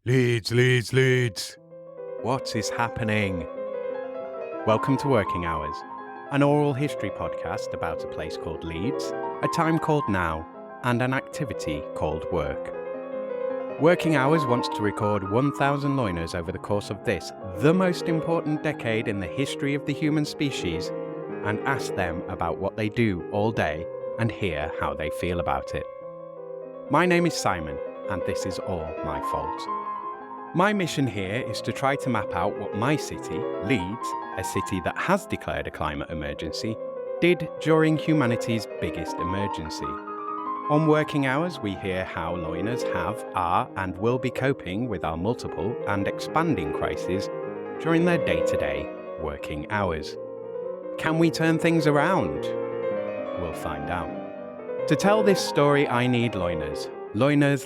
Leeds, Leeds, Leeds. What is happening? Welcome to Working Hours, an oral history podcast about a place called Leeds, a time called now, and an activity called work. Working Hours wants to record 1,000 loiners over the course of this, the most important decade in the history of the human species, and ask them about what they do all day and hear how they feel about it. My name is Simon, and this is all my fault. My mission here is to try to map out what my city, Leeds, a city that has declared a climate emergency, did during humanity's biggest emergency. On Working Hours, we hear how loiners have, are, and will be coping with our multiple and expanding crises during their day-to-day working hours. Can we turn things around? We'll find out. To tell this story, I need loiners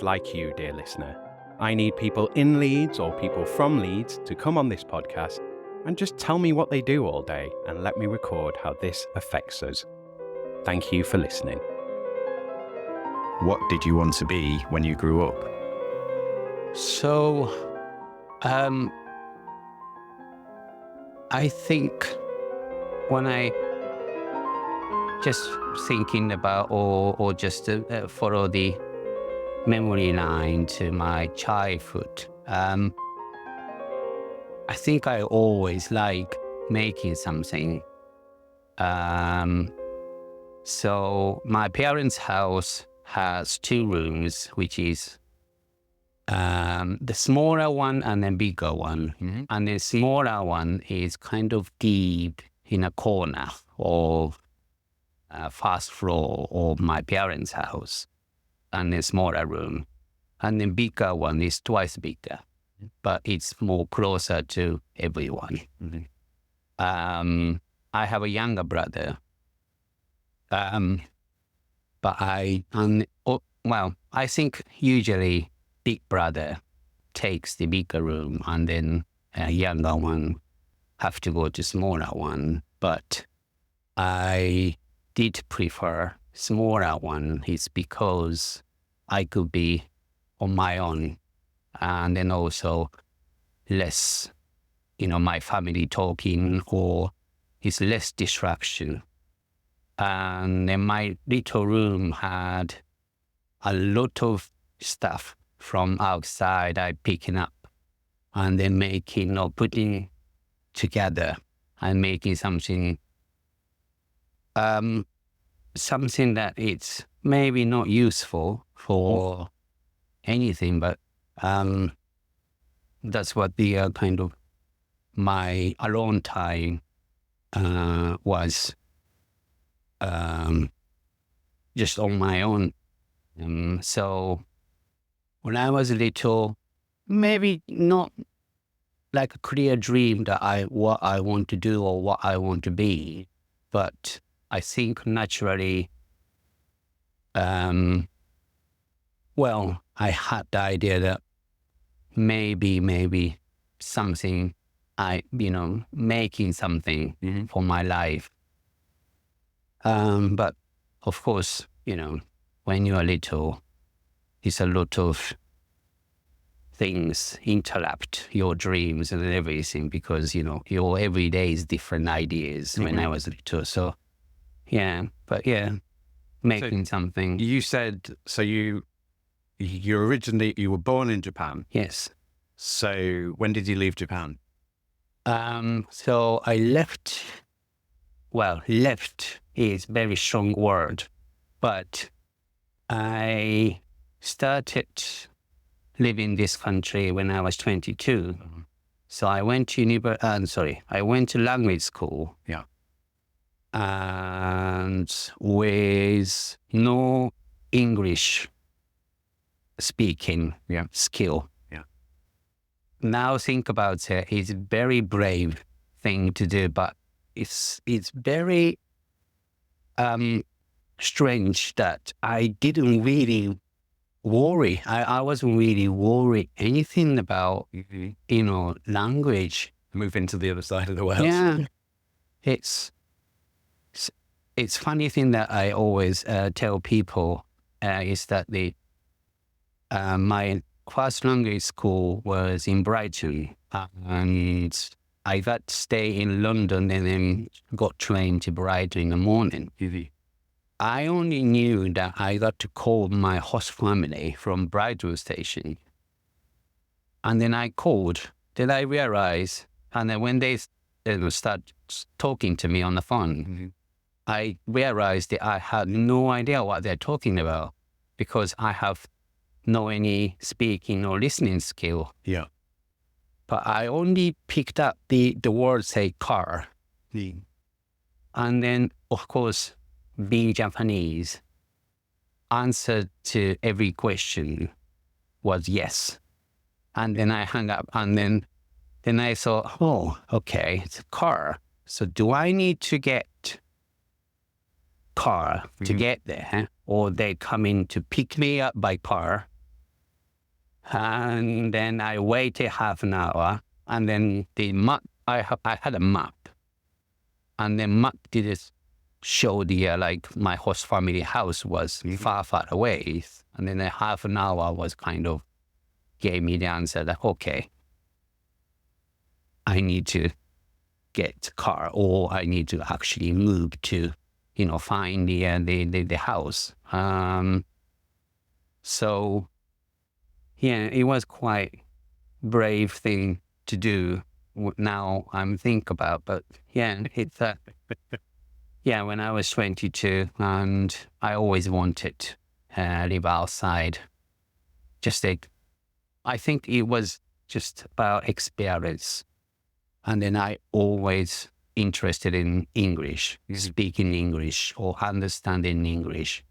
like you, dear listener. I need people in Leeds or people from Leeds to come on this podcast and just tell me what they do all day and let me record how this affects us. Thank you for listening. What did you want to be when you grew up? So, I think when I just thinking about or just follow the memory line to my childhood, I think I always like making something. So my parents' house has 2 rooms, which is the smaller one and the bigger one. Mm-hmm. And the smaller one is kind of deep in a corner of first floor of my parents' house, and a smaller room. And the bigger one is twice bigger, but it's more closer to everyone. Mm-hmm. I have a younger brother, but I think usually big brother takes the bigger room, and then a younger one have to go to smaller one. But I did prefer smaller one. It's because I could be on my own, and then also less, my family talking, or it's less distraction. And then my little room had a lot of stuff from outside I picking up and then making or putting together and making something that it's maybe not useful for anything, but that's what the kind of my alone time was, just on my own. So when I was little, maybe not like a clear dream that what I want to do or what I want to be, but I think naturally, I had the idea that maybe something, making something Mm-hmm. for my life. But of course, when you are little, it's a lot of things interrupt your dreams and everything, because, your every day is different ideas when I was little. So, making something. You said, so you were born in Japan. Yes. So when did you leave Japan? So I left is very strong word, but I started living this country when I was 22. Mm-hmm. So I went to I went to language school. Yeah. And with no English speaking skill. Yeah. Now think about it, it's a very brave thing to do, but it's very strange that I didn't really worry. I wasn't really worried anything about, language. Move into the other side of the world. Yeah. It's funny thing that I always tell people is that my first language school was in Brighton, and I got to stay in London and then got trained to Brighton in the morning. I only knew that I got to call my host family from Brighton station. And then I called, then I realized, and then when they start talking to me on the phone, I realized that I had no idea what they're talking about because I have no any speaking or listening skill. Yeah. But I only picked up the word, say, car. And then, of course, being Japanese, answer to every question was yes. And then I hung up, and then I thought, oh, okay, it's a car. So do I need to get car to get there, or they come in to pick me up by car? And then I waited half an hour, and then the map, I had a map, and the map did show the like my host family house was far away, and then a half an hour was kind of gave me the answer that okay, I need to get a car, or I need to actually move to, find the house. So yeah, it was quite brave thing to do. Now I'm think about, but yeah, it's yeah, when I was 22, and I always wanted to live outside. I think it was just about experience. And then I always interested in English, speaking English or understanding English.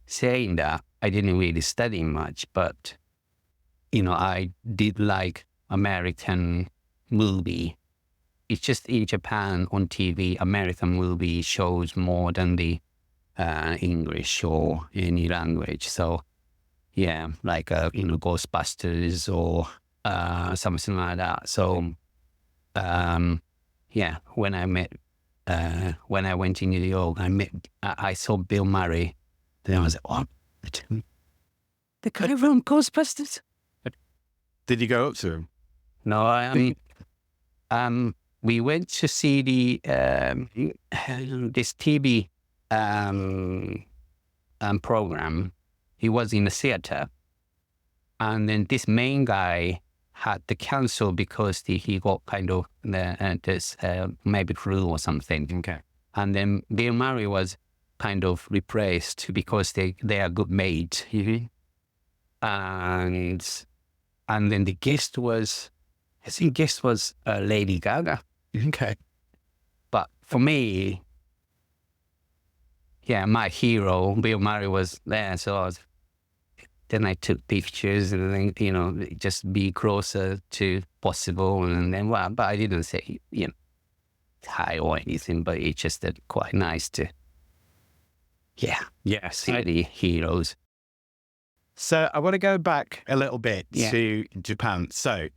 Saying that, I didn't really study much, but, I did like American movie. It's just in Japan on TV, American movie shows more than the English or any language. So yeah, like, Ghostbusters or something like that. So yeah, when I went to New York, I saw Bill Murray. Then I was like, what? The guy from Ghostbusters? Did you go up to him? No, we went to see the this TV program. He was in the theater, and then this main guy had to cancel because he got kind of this maybe flu or something. Okay. And then Bill Murray was kind of replaced because they are good mates. And then the guest was, I think guest was Lady Gaga. Okay. But for me, yeah, my hero, Bill Murray, was there. So then I took pictures and then, just be closer to possible. And then, but I didn't say, hi or anything, but it's just quite nice to, see the heroes. So I want to go back a little bit to Japan. So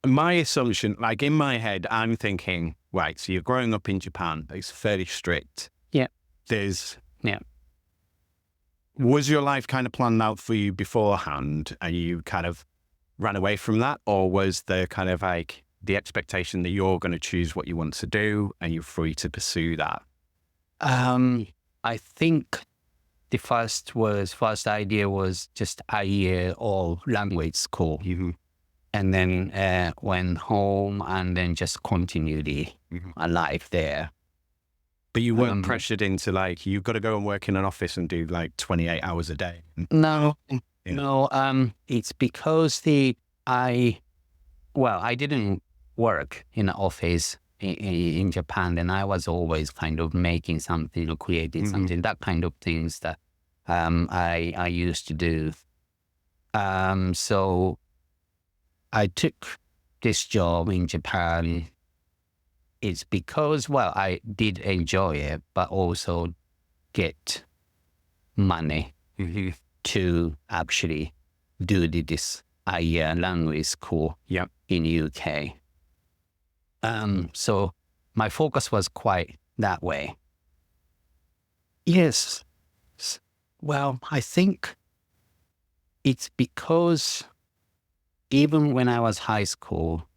my assumption, like in my head, I'm thinking, right, so you're growing up in Japan. It's fairly strict. Yeah. Was your life kind of planned out for you beforehand and you kind of ran away from that? Or was there kind of like the expectation that you're going to choose what you want to do and you're free to pursue that? I think the first idea was just a year of language school. And then went home and then just continued my life there. But you weren't pressured into like, you've got to go and work in an office and do like 28 hours a day. No. It's because I didn't work in an office in Japan, and I was always kind of making something or creating something, that kind of things that I used to do. So I took this job in Japan. It's because, I did enjoy it, but also get money to actually do this language school in UK. So my focus was quite that way. Yes. Well, I think it's because even when I was high school,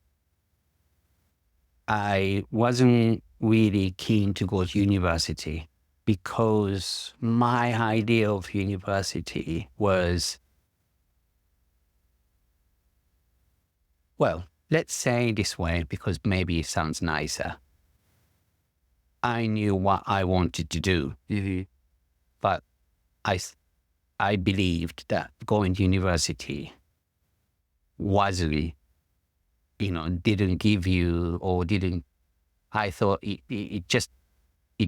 I wasn't really keen to go to university because my idea of university was, well, let's say this way because maybe it sounds nicer. I knew what I wanted to do, but I believed that going to university wasn't, didn't give you or didn't, I thought it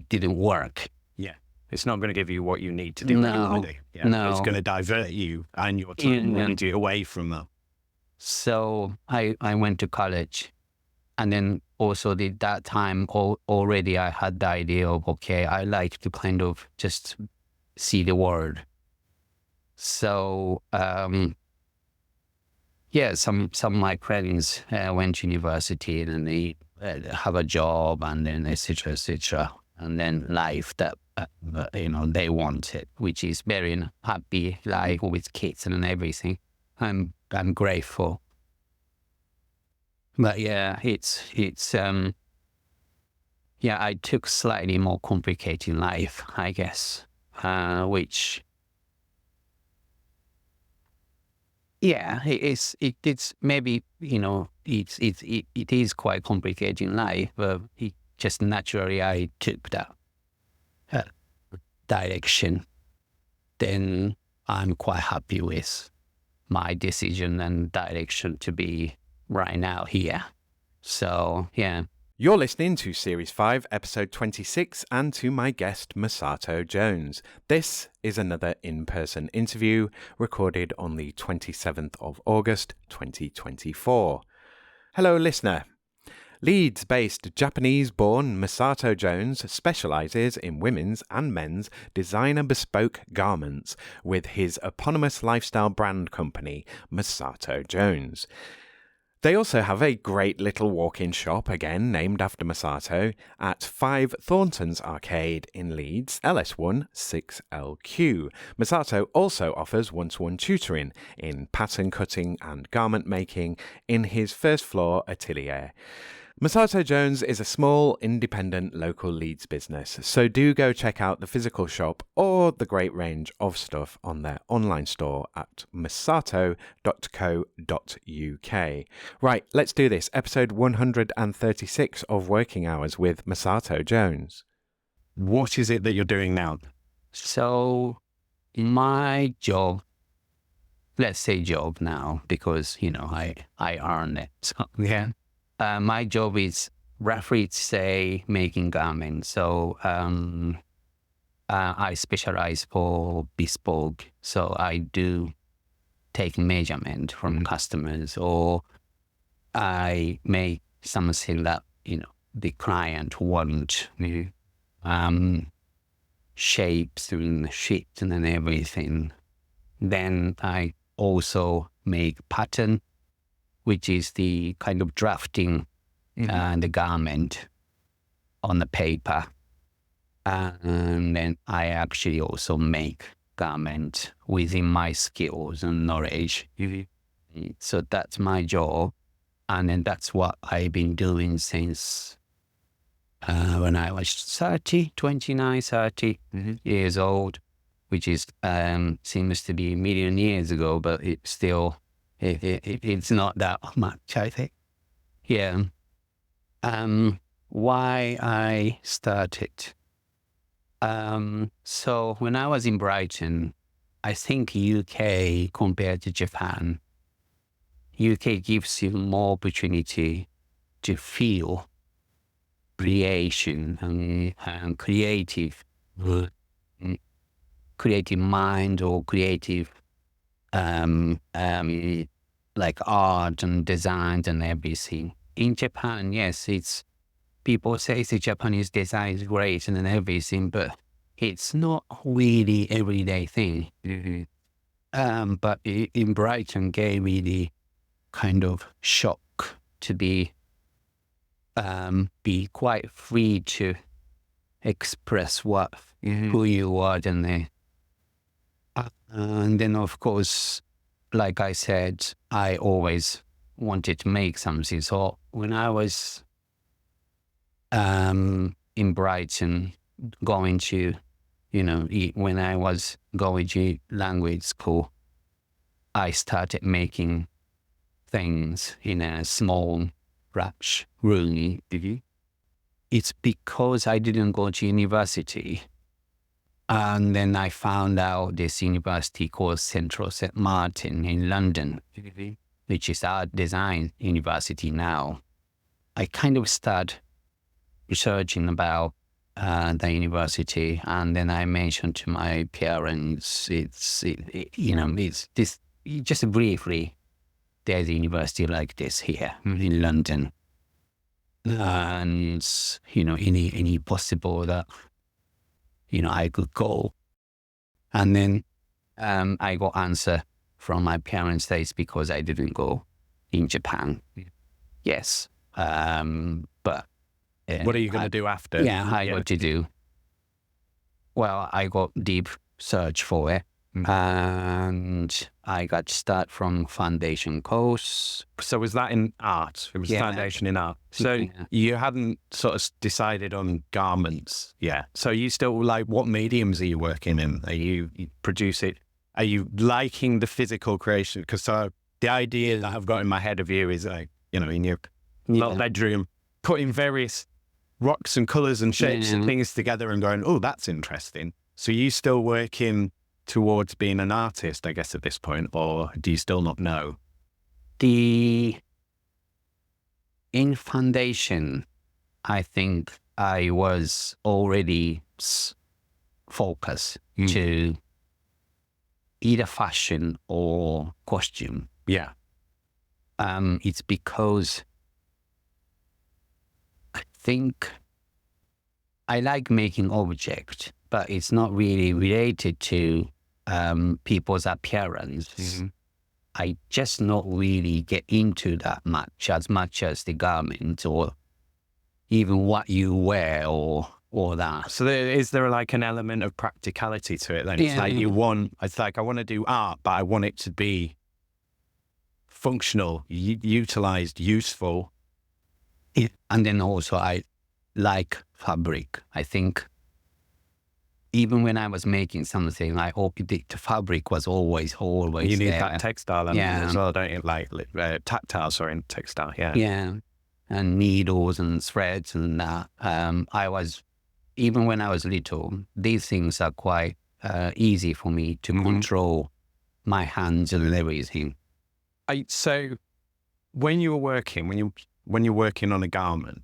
didn't work. Yeah. It's not going to give you what you need to do. No. Yeah. No. It's going to divert you and your time and you away from that. So I went to college, and then also at that time already I had the idea of, okay, I like to kind of just see the world. So some of my friends went to university and they have a job and then et cetera, and then life that they wanted, which is very happy, like with kids and everything. I'm grateful. But it's I took slightly more complicated life, I guess, which it's maybe it is quite complicated in life, but it just naturally I took that direction. Then I'm quite happy with my decision and direction to be right now here. So, yeah. You're listening to Series 5, Episode 26, and to my guest, Masato Jones. This is another in-person interview recorded on the 27th of August, 2024. Hello, listener. Leeds-based Japanese-born Masato Jones specialises in women's and men's designer bespoke garments with his eponymous lifestyle brand company, Masato Jones. They also have a great little walk-in shop, again named after Masato, at 5 Thornton's Arcade in Leeds, LS1 6LQ. Masato also offers one-to-one tutoring in pattern cutting and garment making in his first floor Atelier. Masato Jones is a small, independent, local Leeds business, so do go check out the physical shop or the great range of stuff on their online store at masato.co.uk. Right, let's do this. Episode 136 of Working Hours with Masato Jones. What is it that you're doing now? So my job, let's say job now, because, I earn it. So, yeah. My job is roughly say making garments. So I specialize for bespoke. So I do take measurement from customers, or I make something that the client want, shapes and shit and everything. Then I also make pattern, which is the kind of drafting the garment on the paper. And then I actually also make garment within my skills and knowledge. So that's my job. And then that's what I've been doing since when I was 30 years old, which is seems to be a million years ago, but it's still... It's not that much, I think. Yeah. Why I started. So when I was in Brighton, I think UK compared to Japan, UK gives you more opportunity to feel creation and creative mind or creative like art and design and everything. In Japan, yes, it's people say the Japanese design is great and everything, but it's not really everyday thing. But in Brighton, gave me the kind of shock to be quite free to express who you are, and then of course like I said, I always wanted to make something. So when I was in Brighton, going to, when I was going to language school, I started making things in a small Dutch room. It's because I didn't go to university. And then I found out this university called Central St. Martin in London, which is art design university now. I kind of started researching about the university, and then I mentioned to my parents, it's this, just briefly, there's a university like this here in London. And, any possible that, I could go. And then I got answer from my parents that it's because I didn't go in Japan. Yes. But what are you going to do after? Yeah, I got to do. Well, I got deep search for it. And I got start from foundation course. So was that in art? It was foundation in art. So you hadn't sort of decided on garments yet. So you still, like, what mediums are you working in? Are you produce it? Are you liking the physical creation? Because the idea that I've got in my head of you is, like, in your little bedroom, putting various rocks and colours and shapes and things together and going, oh, that's interesting. So you still working towards being an artist, I guess, at this point, or do you still not know? In foundation, I think I was already focused to either fashion or costume. Yeah. It's because I think I like making objects, but it's not really related to people's appearance. I just not really get into that much as the garment or even what you wear or that. So is there like an element of practicality to it then? It's like it's like I want to do art, but I want it to be functional, utilized, useful. And then also I like fabric. I think even when I was making something, I hope the fabric was always you need there. that textile as well, don't you? Like tactile, sorry, in textile, Yeah, and needles and threads and that. Even when I was little, these things are quite easy for me to control my hands and everything. So when you're working on a garment,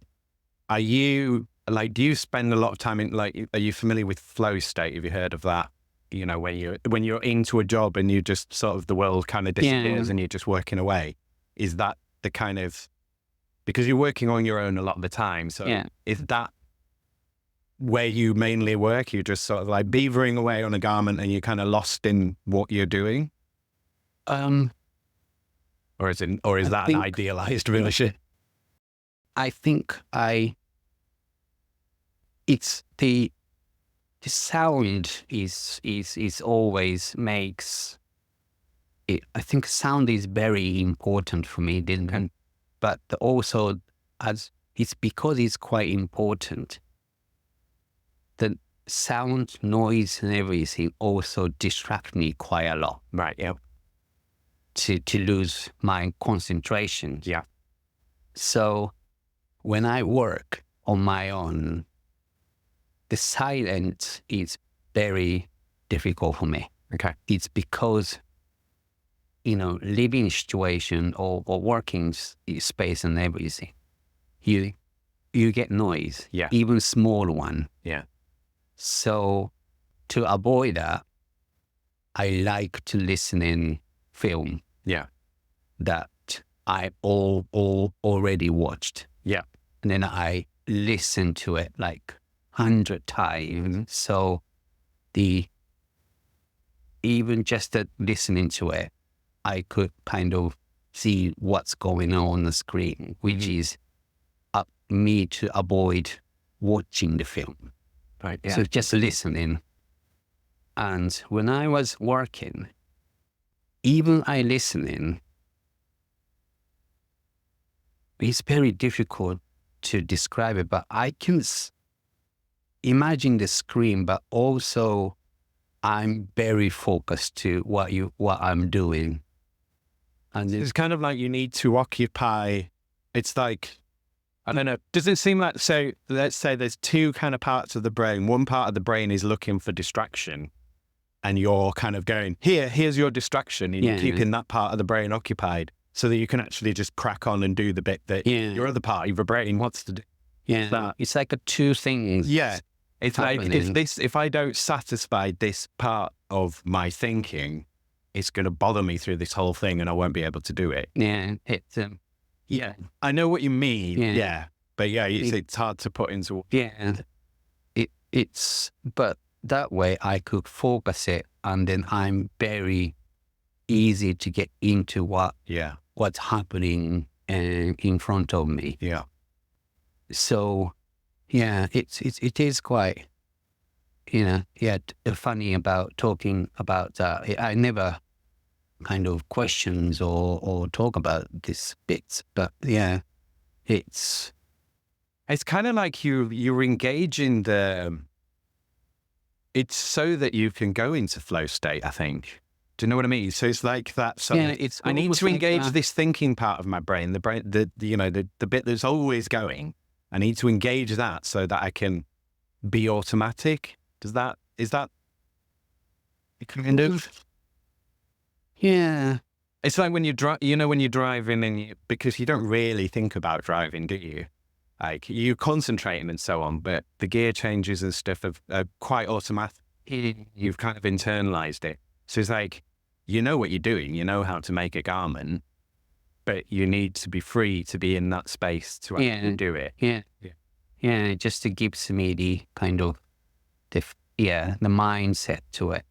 are you, like, do you spend a lot of time in, like, are you familiar with flow state? Have you heard of that? When you're into a job and you just sort of, the world kind of disappears and you're just working away. Is that the kind of, because you're working on your own a lot of the time. So is that where you mainly work? You're just sort of like beavering away on a garment and you're kind of lost in what you're doing? Or is that an idealized relationship? I think it's the sound is always makes it. I think sound is very important for me, but also as it's because it's quite important. The sound, noise, and everything also distract me quite a lot. Right. Yeah. To lose my concentration. Yeah. So when I work on my own, the silence is very difficult for me. Okay. It's because, living situation or working space and everything, you get noise, even small one. Yeah. So to avoid that, I like to listen in film. Yeah. That I already watched. Yeah. And then I listen to it like 100 times. So even just listening to it, I could kind of see what's going on the screen, which is up me to avoid watching the film. Right. Yeah. So just listening. And when I was working, even I listening, it's very difficult to describe it, but I can imagine the screen, but also I'm very focused to what I'm doing. And It's kind of like you need to occupy. It's like, I don't know, does it seem like, so let's say there's two kind of parts of the brain. One part of the brain is looking for distraction, and you're kind of going, here's your distraction, and you're keeping that part of the brain occupied so that you can actually just crack on and do the bit that your other part of your brain wants to do. Yeah, it's like two things. Yeah, it's happening. Like if I don't satisfy this part of my thinking, it's going to bother me through this whole thing, and I won't be able to do it. Yeah, it's yeah, I know what you mean. Yeah, but it's hard to put into. Yeah, it's but that way I could focus it, and then I'm very easy to get into what's happening in front of me. Yeah. So, yeah, it is quite, funny about talking about that. I never kind of questions or talk about these bits, but yeah, it's kind of like you're engaging it's so that you can go into flow state, I think. Do you know what I mean? So it's like that. So I need to engage this thinking part of my brain, the bit that's always going. I need to engage that so that I can be automatic. Is that kind of? Yeah. It's like when you drive, when you're driving and because you don't really think about driving, do you? Like you're concentrating and so on, but the gear changes and stuff are quite automatic. You've kind of internalized it. So it's like, you know what you're doing, you know how to make a garment, but you need to be free to be in that space to actually do it. Yeah. It just gives me the kind of, the mindset to it.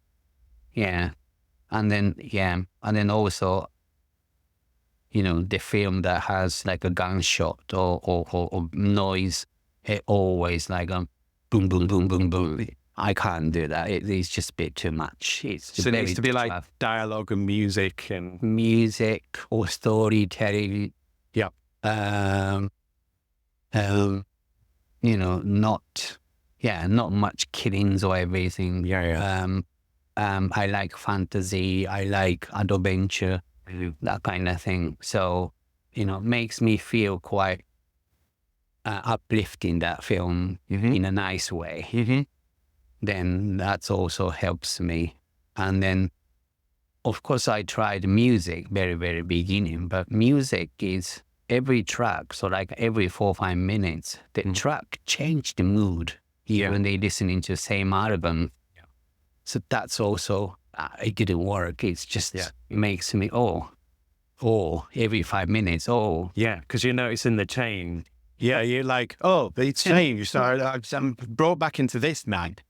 Yeah. And then also, the film that has like a gunshot or noise, it always like boom, boom, boom, boom, boom. I can't do that. It's just a bit too much. So it needs to be like dialogue and music or storytelling. Yeah. Not much killings or everything. Yeah. I like fantasy. I like adventure, that kind of thing. So, makes me feel quite uplifting, that film, in a nice way. Then that also helps me. And then, of course, I tried music very, very beginning, but music is every track. So like every 4 or 5 minutes, the track changed the mood, even they listening to the same album. Yeah. So that's also, it didn't work. It's just makes me, every 5 minutes, Yeah, because you're noticing the change. Yeah, you're like, it's changed. So I'm brought back into this night.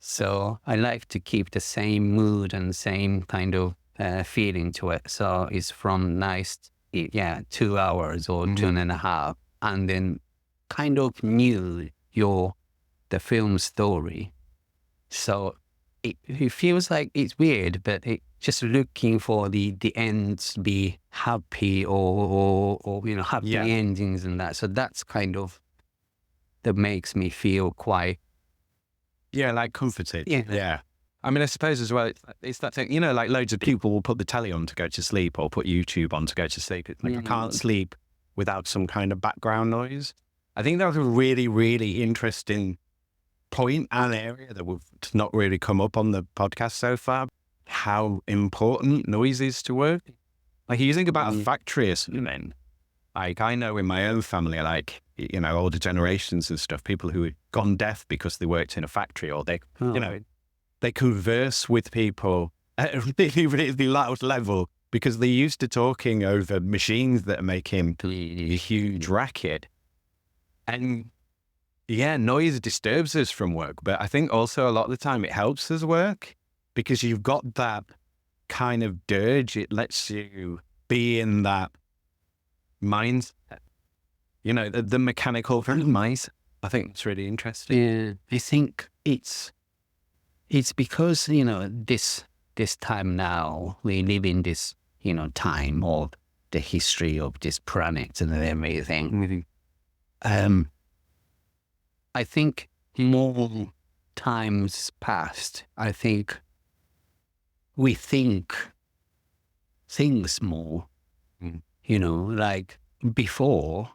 So I like to keep the same mood and same kind of feeling to it. So it's from nice, 2 hours or 2.5, and then kind of knew the film story. So it feels like it's weird, but it just looking for the ends to be happy or happy endings and that. So that's kind of that makes me feel quite. Yeah, like comforted. Yeah. I mean, I suppose as well, it's that thing, like loads of people will put the telly on to go to sleep or put YouTube on to go to sleep. It's like I can't sleep without some kind of background noise. I think that was a really, really interesting point and area that we've not really come up on the podcast so far. How important noise is to work. Like you think about a factory or something. Like I know in my own family, like, older generations and stuff, people who had gone deaf because they worked in a factory or they, they converse with people at a really, really loud level because they're used to talking over machines that are making a huge racket. And noise disturbs us from work. But I think also a lot of the time it helps us work because you've got that kind of dirge. It lets you be in that mindset. The mechanical mindset. I think it's really interesting. Yeah, I think it's because this this time now, we live in this, time of the history of this planet and everything. I think more times past, I think we think things more, like before,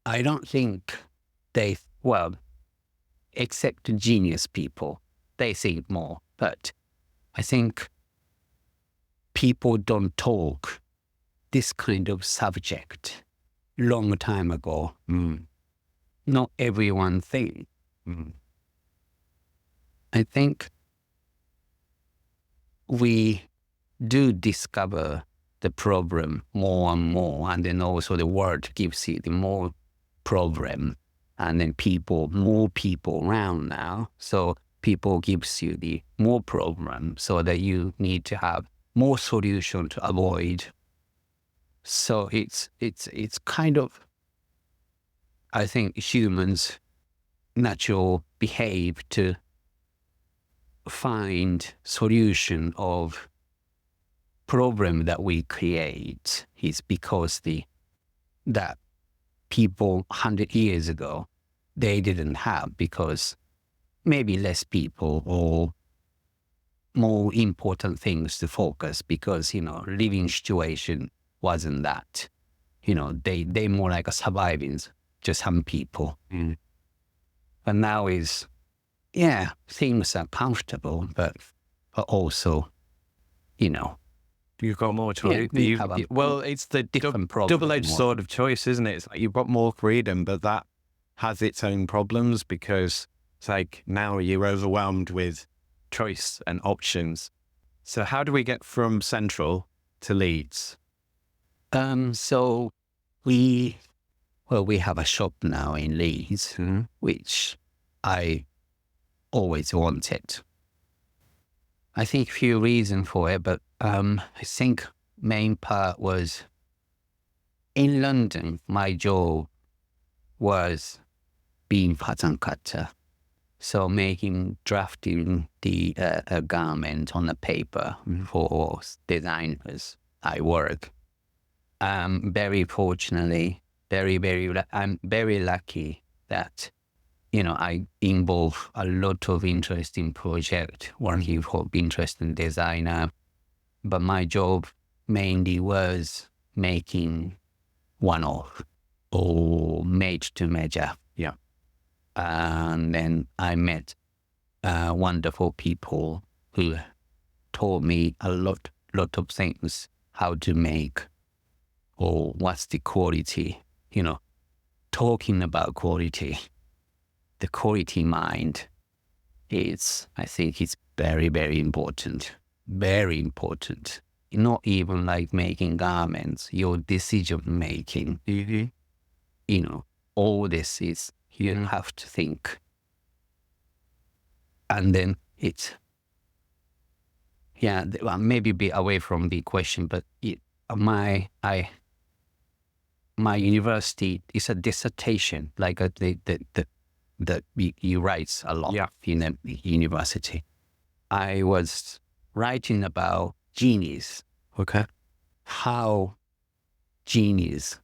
I don't think except genius people, they think more. But I think people don't talk this kind of subject long time ago. Not everyone think. I think we do discover the problem more and more, and then also the world gives you the more problem, and then more people around now, so people gives you the more problem, so that you need to have more solution to avoid. So it's kind of, I think humans natural behave to find solution of problem that we create is because that people 100 years ago, they didn't have, because maybe less people or more important things to focus, because, living situation wasn't that, they more like a surviving, just some people. But now things are comfortable, but also, You've got more choice. It's the different double-edged sword of choice, isn't it? It's like you've got more freedom, but that has its own problems, because it's like now you're overwhelmed with choice and options. So how do we get from Central to Leeds? So we have a shop now in Leeds, which I always wanted. I think a few reasons for it, but I think main part was in London, my job was being pattern cutter. So drafting the garment on the paper for designers I work. Very fortunately, I'm very lucky that, I involve a lot of interesting project working for interesting designer. But my job mainly was making one-off or made to measure. Yeah. And then I met wonderful people who taught me a lot of things, how to make or what's the quality, talking about quality. The quality mind I think it's very, very important. Very important. Not even like making garments, your decision making. All this is, you have to think. And then maybe be away from the question, but my university is a dissertation, like that you write a lot in a university. I was writing about genius. Okay. How genius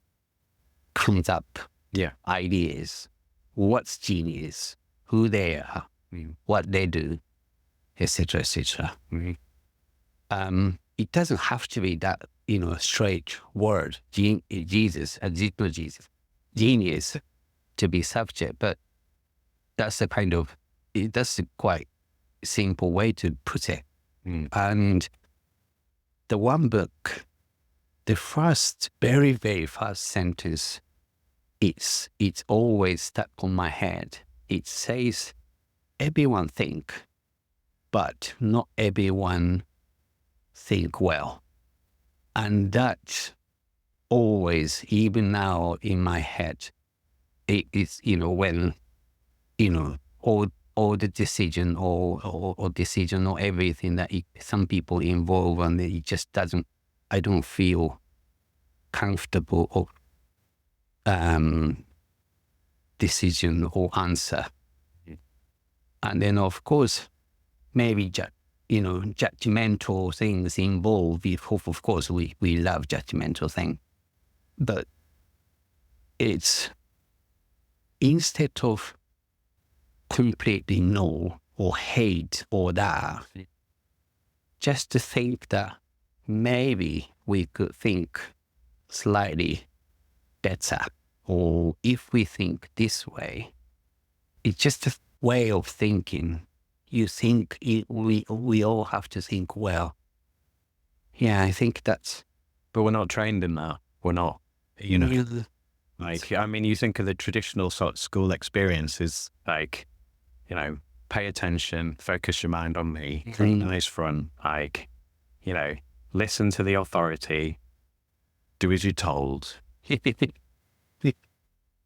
comes up. Yeah. Ideas. What's genius? Who they are. What they do, etc., etc. It doesn't have to be that, straight word, genius to be subject, but that's a quite simple way to put it. And the one book, the very, very first sentence, it's always stuck on my head. It says, everyone think, but not everyone think well. And that's always, even now in my head, it's, when, all the decision or decision or everything that some people involve, and it just I don't feel comfortable or decision or answer. And then of course, maybe judgmental things involved. Of course, we love judgmental things, but it's instead of completely no or hate or that, just to think that maybe we could think slightly better, or if we think this way, it's just a way of thinking. You think we all have to think, well, yeah, I think that's. But we're not trained in that. We're not, like, I mean, you think of the traditional sort of school experience is like, pay attention, focus your mind on me, nice front, like, listen to the authority, do as you're told.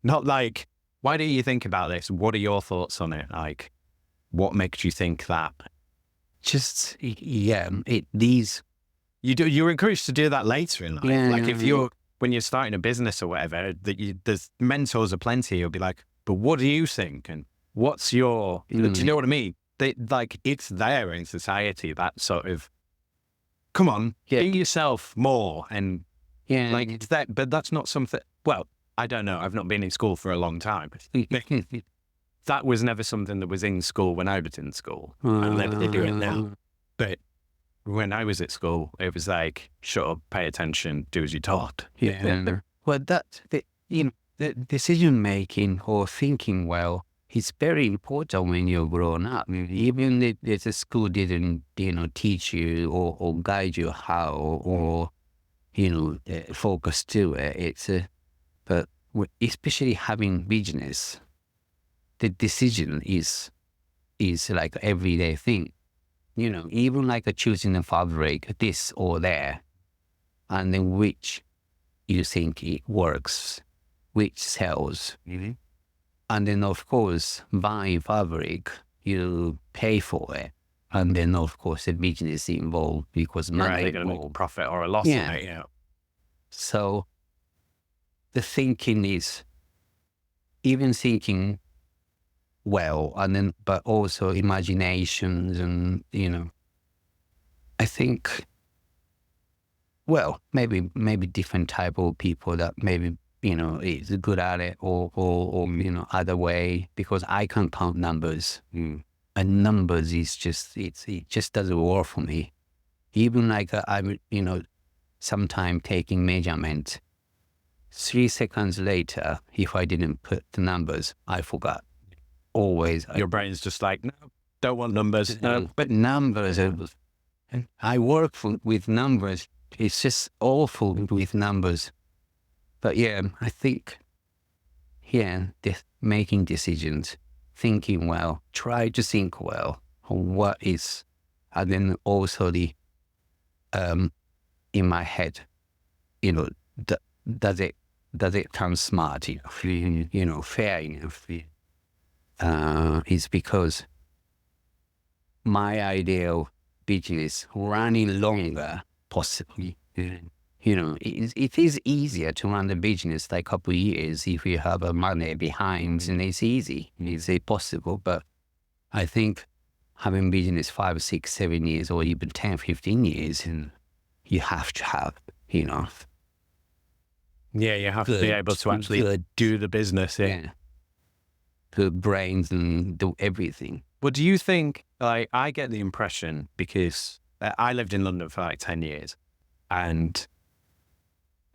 Not like, why do you think about this? What are your thoughts on it? Like, what makes you think that? Just, these. You're encouraged to do that later in life. Yeah, like when you're starting a business or whatever, there's mentors aplenty. You'll be like, but what do you think? And what's your, do you know what I mean? It's there in society, that sort of, come on, be yourself more. And it's that, but that's not something, well, I don't know. I've not been in school for a long time. That was never something that was in school when I was in school. And then they do it now. But when I was at school, it was like, shut up, pay attention, do as you're taught. Well, the decision making or thinking well is very important when you're grown up. Even if the school didn't, teach you or guide you how or, focus to it. But especially having business, the decision is like everyday thing. Even like choosing a fabric, this or there, and then which you think it works, which sells. Mm-hmm. And then, of course, buying fabric, you pay for it. And then, of course, the business involved because money Right, make a profit or a loss in it, So the thinking is even thinking well, and then, but also imaginations and, I think, well, maybe different type of people that maybe, is good at it or other way, because I can't count numbers. And numbers is just, it just doesn't work for me. Even like I'm, sometime taking measurement, 3 seconds later, if I didn't put the numbers, I forgot. Always. Your brain's just like, no, don't want numbers. No. But numbers, I work with numbers. It's just awful with numbers. But I think, making decisions, thinking well, try to think well on what is, and then also the, in my head, does it sound smart enough, fair enough? Is because my ideal business running longer, possibly. It is easier to run the business like a couple of years if you have money behind, and it's easy. It's possible, but I think having business 5, 6, 7 years, or even 10, 15 years, and you have to have, Yeah, you have to be able to actually do the business. Good brains and do everything. Well, do you think, I get the impression, because I lived in London for 10 years, and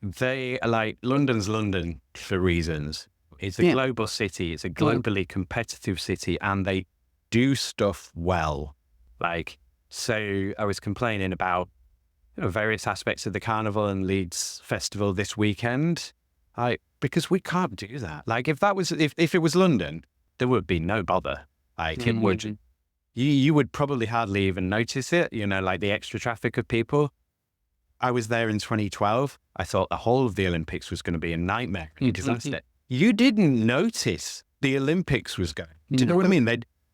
they are London's London for reasons. It's a global city. It's a globally competitive city, and they do stuff well. So I was complaining about various aspects of the Carnival and Leeds Festival this weekend. Because we can't do that. If it was London, there would be no bother. It would. You would probably hardly even notice it. The extra traffic of people. I was there in 2012. I thought the whole of the Olympics was going to be a nightmare. Disaster. You didn't notice the Olympics was going. Do you know what I mean?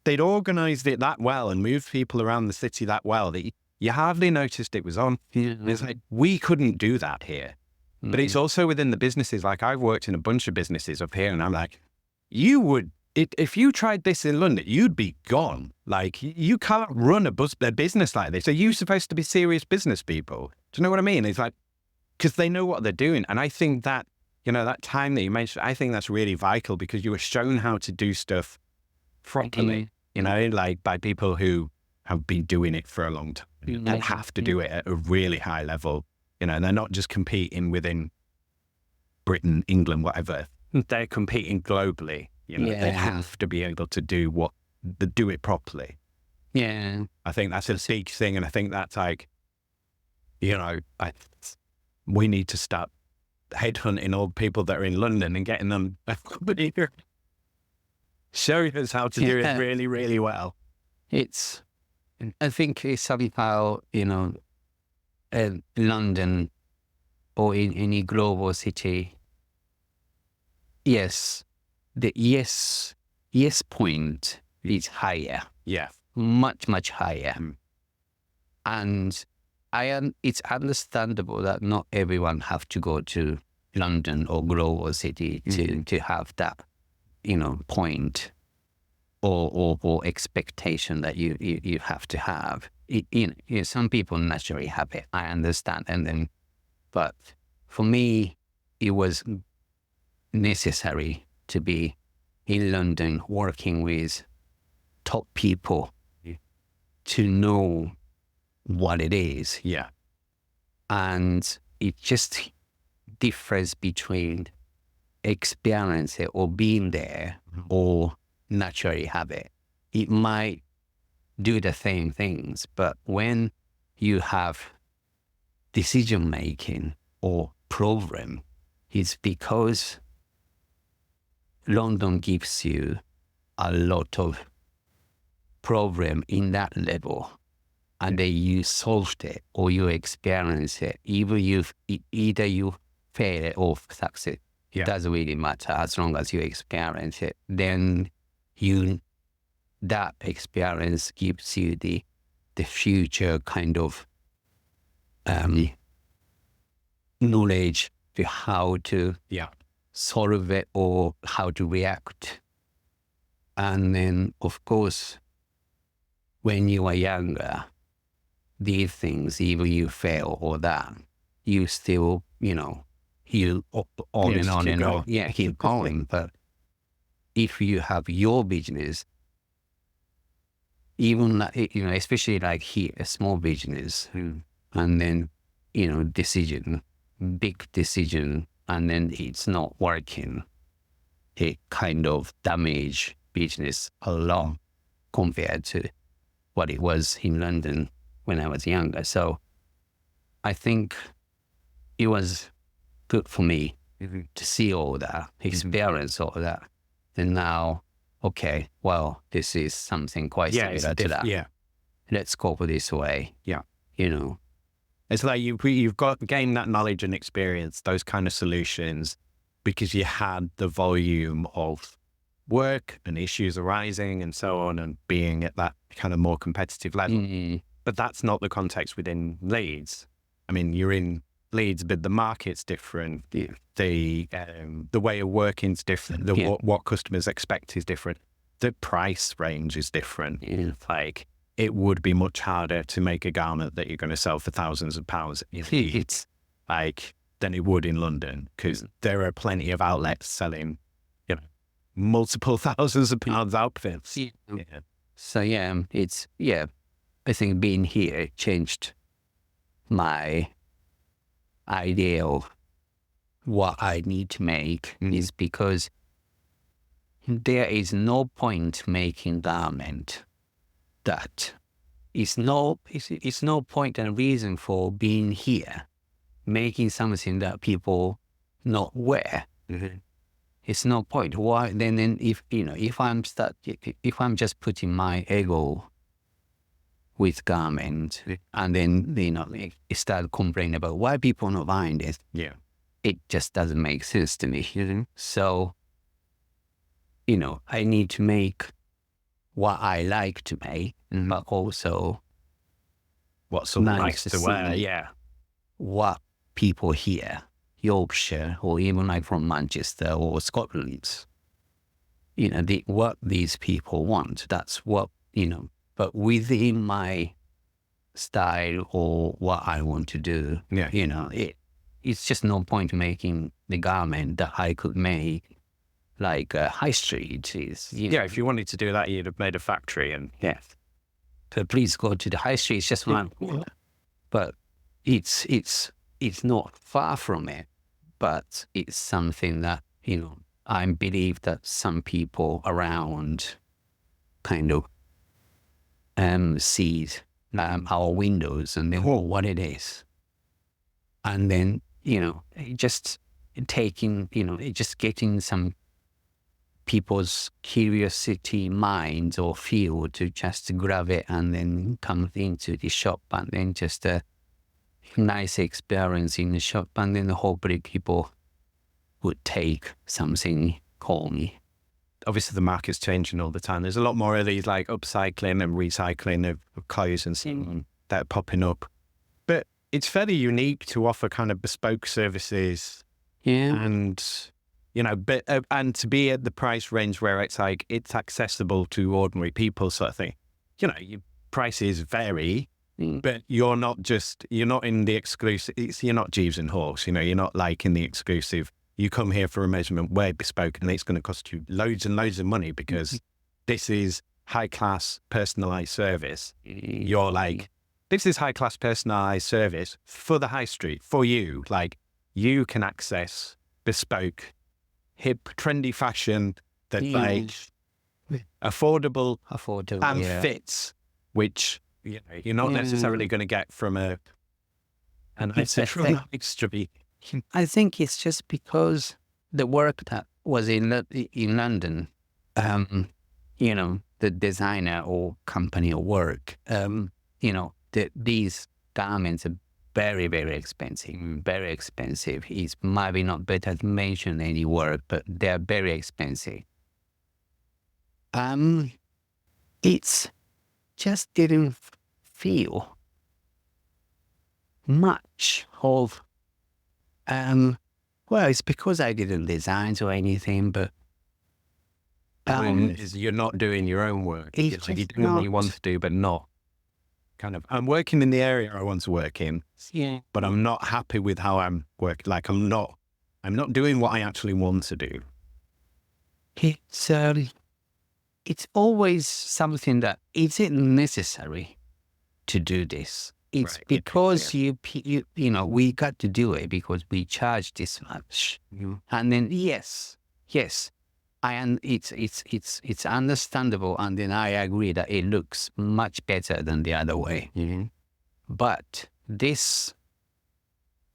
They'd organised it that well and moved people around the city that well that you hardly noticed it was on. It's we couldn't do that here. But it's also within the businesses. I've worked in a bunch of businesses up here, and I'm like, you would if you tried this in London, you'd be gone. Like, you can't run a business like this. Are you supposed to be serious business people? Do you know what I mean? It's like, because they know what they're doing. And I think that, that time that you mentioned, I think that's really vital, because you were shown how to do stuff properly, like by people who have been doing it for a long time and have to do it at a really high level. And they're not just competing within Britain, England, whatever. They're competing globally. They have to be able to do it properly. Yeah. I think that's a big thing. And I think that's like, we need to start headhunting all the people that are in London and getting them a company here. Showing us how to do it really, really well. I think it's somehow, London or in any global city, yes, the yes point is higher. Yeah. Much, much higher. And it's understandable that not everyone have to go to London or global city to have that, point or expectation that you have to have. Some people naturally have it. I understand, but for me, it was necessary to be in London working with top people to know what it is. Yeah. And it just differs between experience it or being there or naturally have it. It might do the same things, but when you have decision making or problem, it's because London gives you a lot of problem in that level, and then you solved it or you experience it. Either you fail it or succeed. It doesn't really matter as long as you experience it. Then that experience gives you the future kind of knowledge to how to solve it or how to react. And then, of course, when you are younger, these things, either you fail or that, you still, you on and on and on. Yeah, keep going. But if you have your business, even, especially like here, a small business, and then, big decision, and then it's not working, it kind of damage business a lot compared to what it was in London when I was younger. So I think it was good for me to see all that, experience all that. And now, okay, well, this is something quite similar to that. Yeah. Let's go this way. Yeah. It's like you've gained that knowledge and experience, those kind of solutions, because you had the volume of work and issues arising and so on, and being at that kind of more competitive level. But that's not the context within Leeds. I mean, you're in Leeds, but the market's different. The way of working is different. What customers expect is different. The price range is different. Like, it would be much harder to make a garment that you're going to sell for thousands of pounds in Leeds, than it would in London, because there are plenty of outlets selling, multiple thousands of pounds outfits. So I think being here changed my idea of what I need to make, is because there is no point making garment that it's no point and reason for being here making something that people not wear. It's no point. Why then? If I'm just putting my ego with garment, and then start complaining about why people not buying this, it just doesn't make sense to me. So, I need to make what I like to make, but also what's nice to wear. What people here, Yorkshire, or even like from Manchester or Scotland, what these people want. That's what, but within my style or what I want to do, it's just no point making the garment that I could make like a high street is. If you wanted to do that, you'd have made a factory and. Yes. So please go to the high street. It's just one. But it's not far from it. But it's something that, I believe that some people around kind of see our windows and then, what it is. And then, just taking, just getting some people's curiosity minds or feel to just grab it and then come into the shop and then just a nice experience in the shop, and then hopefully people would take something home. Obviously the market's changing all the time. There's a lot more of these like upcycling and recycling of clothes and so on that are popping up. But it's fairly unique to offer kind of bespoke services. Yeah. And, and to be at the price range where it's like, it's accessible to ordinary people sort of thing. Your prices vary, but you're not in the exclusive, you're not Jeeves and Hawes, you're not like in the exclusive. You come here for a measurement, we're bespoke, and it's going to cost you loads and loads of money because this is high-class personalised service. You're like, this is high-class personalised service for the high street, for you. Like, you can access bespoke, hip, trendy fashion that's like affordable and fits, which you're not necessarily going to get from an extra. I think it's just because the work that was in London, the designer or company or work, these garments are very, very expensive. Very expensive. It's maybe not better to mention any work, but they're very expensive. It's just didn't feel much of. Well, it's because I didn't design or anything, but you're not doing your own work. It's you're doing what you want to do, but not kind of. I'm working in the area I want to work in, but I'm not happy with how I'm working. Like I'm not doing what I actually want to do. It's always something that isn't necessary to do this. It's because we got to do it because we charge this much, and then yes, it's understandable, and then I agree that it looks much better than the other way. But this,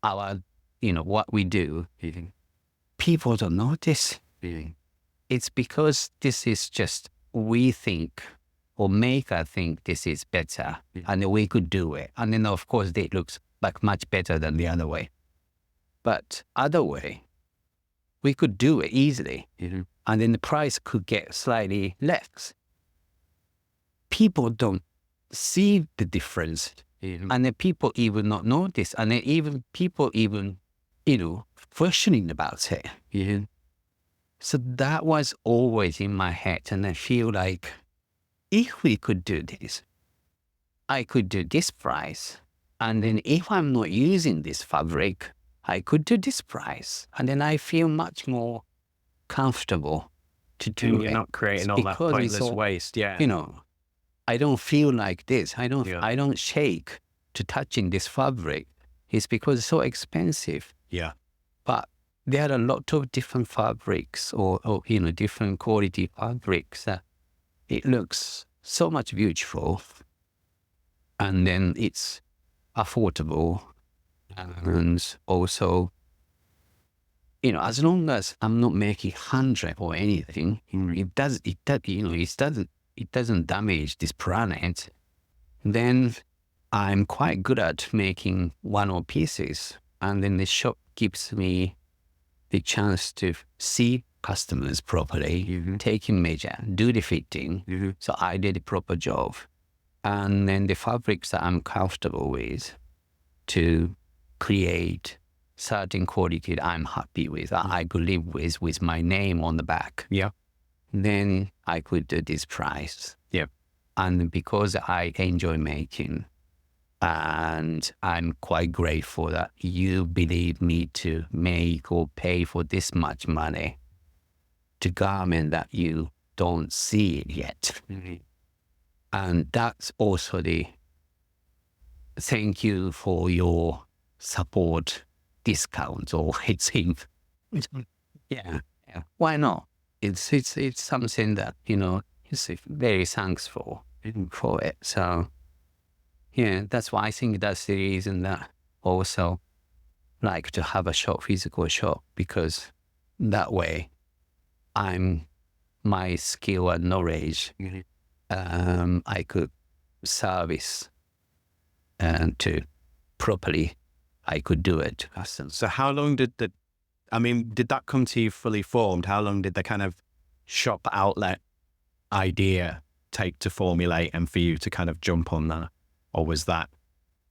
what we do, people don't notice. It's because this is just we think. Or make us think this is better, and then we could do it. And then, of course, it looks like much better than the other way. But other way, we could do it easily, and then the price could get slightly less. People don't see the difference, and then people even not notice, and then people questioning about it. So that was always in my head, and I feel like, if we could do this, I could do this price. And then if I'm not using this fabric, I could do this price. And then I feel much more comfortable to do it. You're not creating all that pointless waste. I don't feel like this. I don't shake to touching this fabric. It's because it's so expensive. Yeah. But there are a lot of different fabrics or different quality fabrics that it looks so much beautiful, and then it's affordable, and also, as long as I'm not making 100 or anything, it doesn't damage this planet. Then I'm quite good at making one-off pieces, and then the shop gives me the chance to see customers properly, taking measure, do the fitting. So I did a proper job. And then the fabrics that I'm comfortable with to create certain quality that I'm happy with, that I could live with my name on the back. Yeah. then I could do this price. Yeah. And because I enjoy making, and I'm quite grateful that you believe me to make or pay for this much money to garment that you don't see it yet. And that's also the thank you for your support discounts, or it's yeah. Why not? It's something that, it's very thankful for it. So yeah, that's why I think that's the reason that also like to have a shop, physical shop, because that way my skill and knowledge, I could service and to properly, I could do it. So how long did that come to you fully formed? How long did the kind of shop outlet idea take to formulate and for you to kind of jump on that? Or was that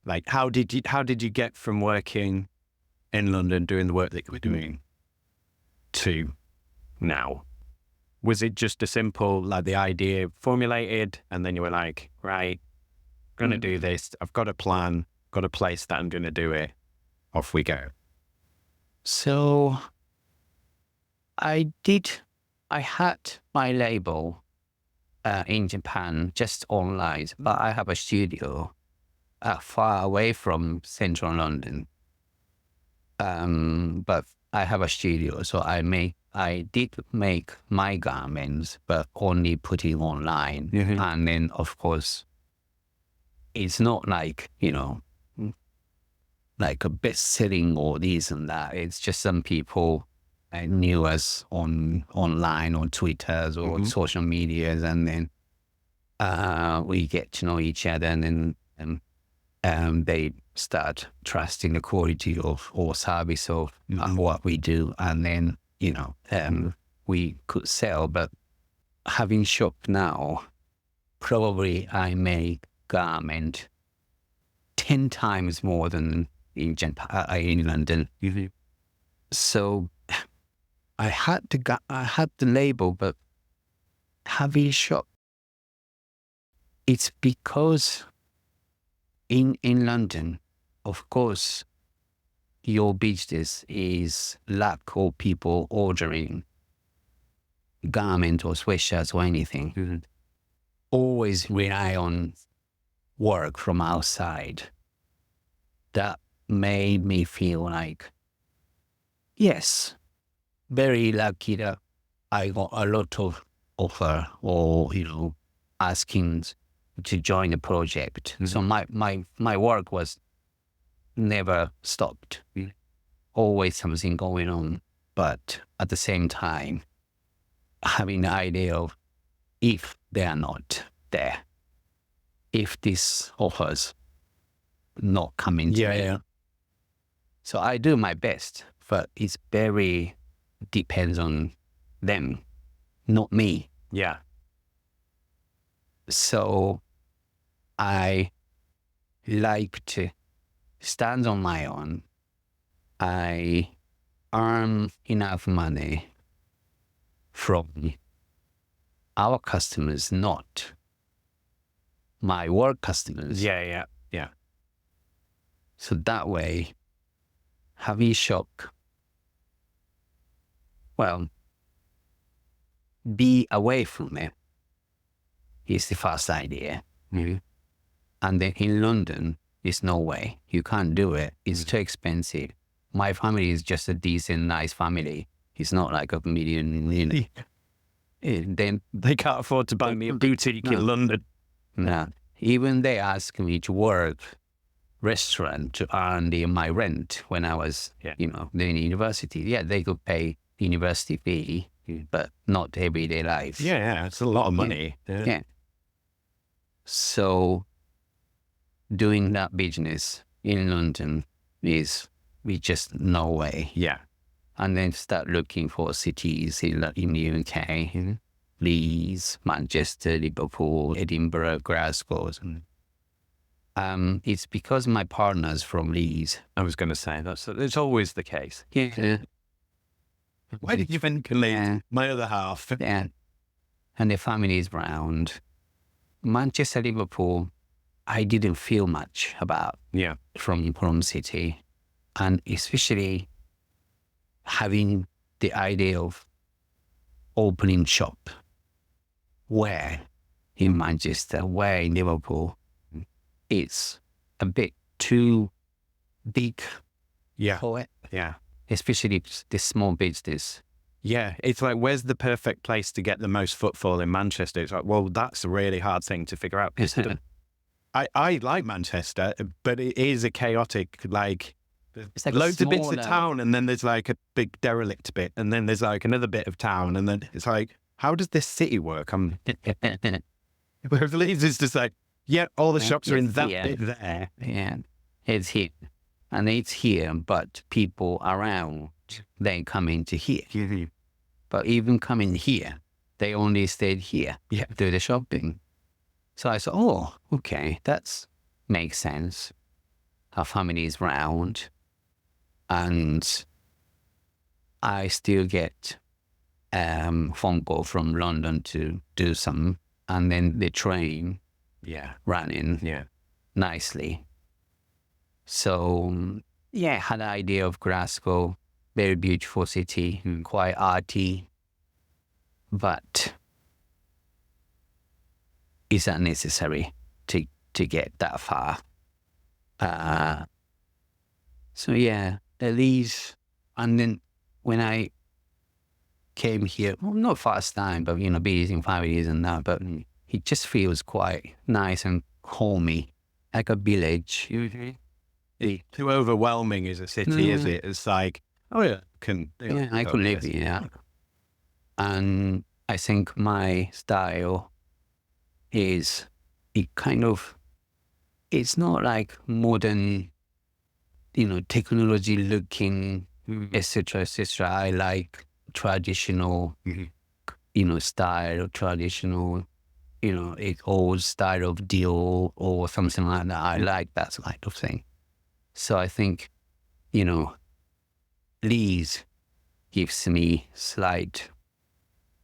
like, how did you get from working in London doing the work that you were doing to now? Was it just a simple, like the idea formulated and then you were like, right, I'm going to do this. I've got a plan, got a place that I'm going to do it. Off we go. So I had my label in Japan, just online, but I have a studio far away from central London. But I have a studio, so I did make my garments, but only put it online. And then, of course, it's not like, like a best-selling or this and that. It's just some people knew us online, on Twitter or social medias, and then we get to know each other, and then they start trusting the quality of or service of what we do, and then we could sell. But having shop now, probably I make garment 10 times more than in London. So I had the label, but having shop, it's because in London, of course, your business is lack of people ordering garment or sweatshirts or anything. Always rely on work from outside. That made me feel like, yes, very lucky that I got a lot of offer or, asking to join the project. So my work was never stopped. Always something going on. But at the same time, having the idea of if they are not there, if this offers not coming to me. So I do my best, but it's very depends on them, not me. Yeah. So I like to stand on my own. I earn enough money from our customers, not my work customers. Yeah. So that way, having shop, well, be away from it is the first idea. And then in London, it's no way. You can't do it. It's too expensive. My family is just a decent, nice family. It's not like a million. Then they can't afford to buy me a boutique in London. No. Even they asked me to work restaurant to earn my rent when I was, doing university. Yeah, they could pay university fee, but not everyday life. Yeah, it's a lot of money. Yeah. So doing that business in London is just no way. Yeah. And then start looking for cities in the UK, Leeds, Manchester, Liverpool, Edinburgh, Glasgow. It's because my partner's from Leeds. I was going to say it's always the case. Yeah. Why did you think Leeds? Yeah. My other half. Yeah. and the families round. Manchester, Liverpool, I didn't feel much about from city, and especially having the idea of opening shop where in Manchester, where in Liverpool, it's a bit too big for it. Yeah. Especially the small business. Yeah, it's like, where's the perfect place to get the most footfall in Manchester? It's like, well, that's a really hard thing to figure out. I like Manchester, but it is a chaotic, like, It's like loads of bits of smaller- town, and then there's like a big derelict bit, and then there's like another bit of town, and then it's like, how does this city work? Whereas Leeds is just like, all the shops are in that bit there. Yeah, it's here. And it's here, but people around, they come into here. But even coming here, they only stayed here to do the shopping. So I thought, oh, okay, that makes sense. Our family is round, and I still get phone call from London to do some, and then the train running nicely. So had an idea of Glasgow, very beautiful city, quite arty, but it's unnecessary to get that far. So the Leeds, and then when I came here, well, not first time, but visiting families and that, but it just feels quite nice and homey, like a village. Too overwhelming as a city, is it? It's like, I could live here. And I think my style is, it's not like modern, technology looking, etc., etc. I like traditional, style, traditional, old style of deal or something like that. I like that kind of thing. So I think, Leeds gives me slight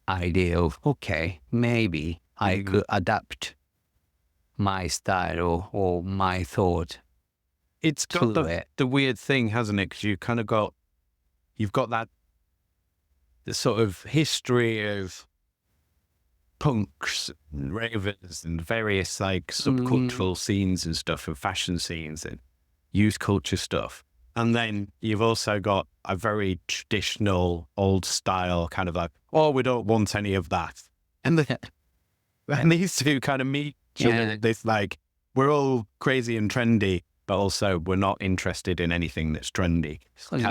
idea of, okay, maybe I could adapt my style or my thought. It's got the weird thing, hasn't it? Because you've got that the sort of history of punks and ravers and various like subcultural scenes and stuff, and fashion scenes and youth culture stuff. And then you've also got a very traditional, old style kind of like, we don't want any of that. And these two kind of meet each other. This like, we're all crazy and trendy, but also we're not interested in anything that's trendy.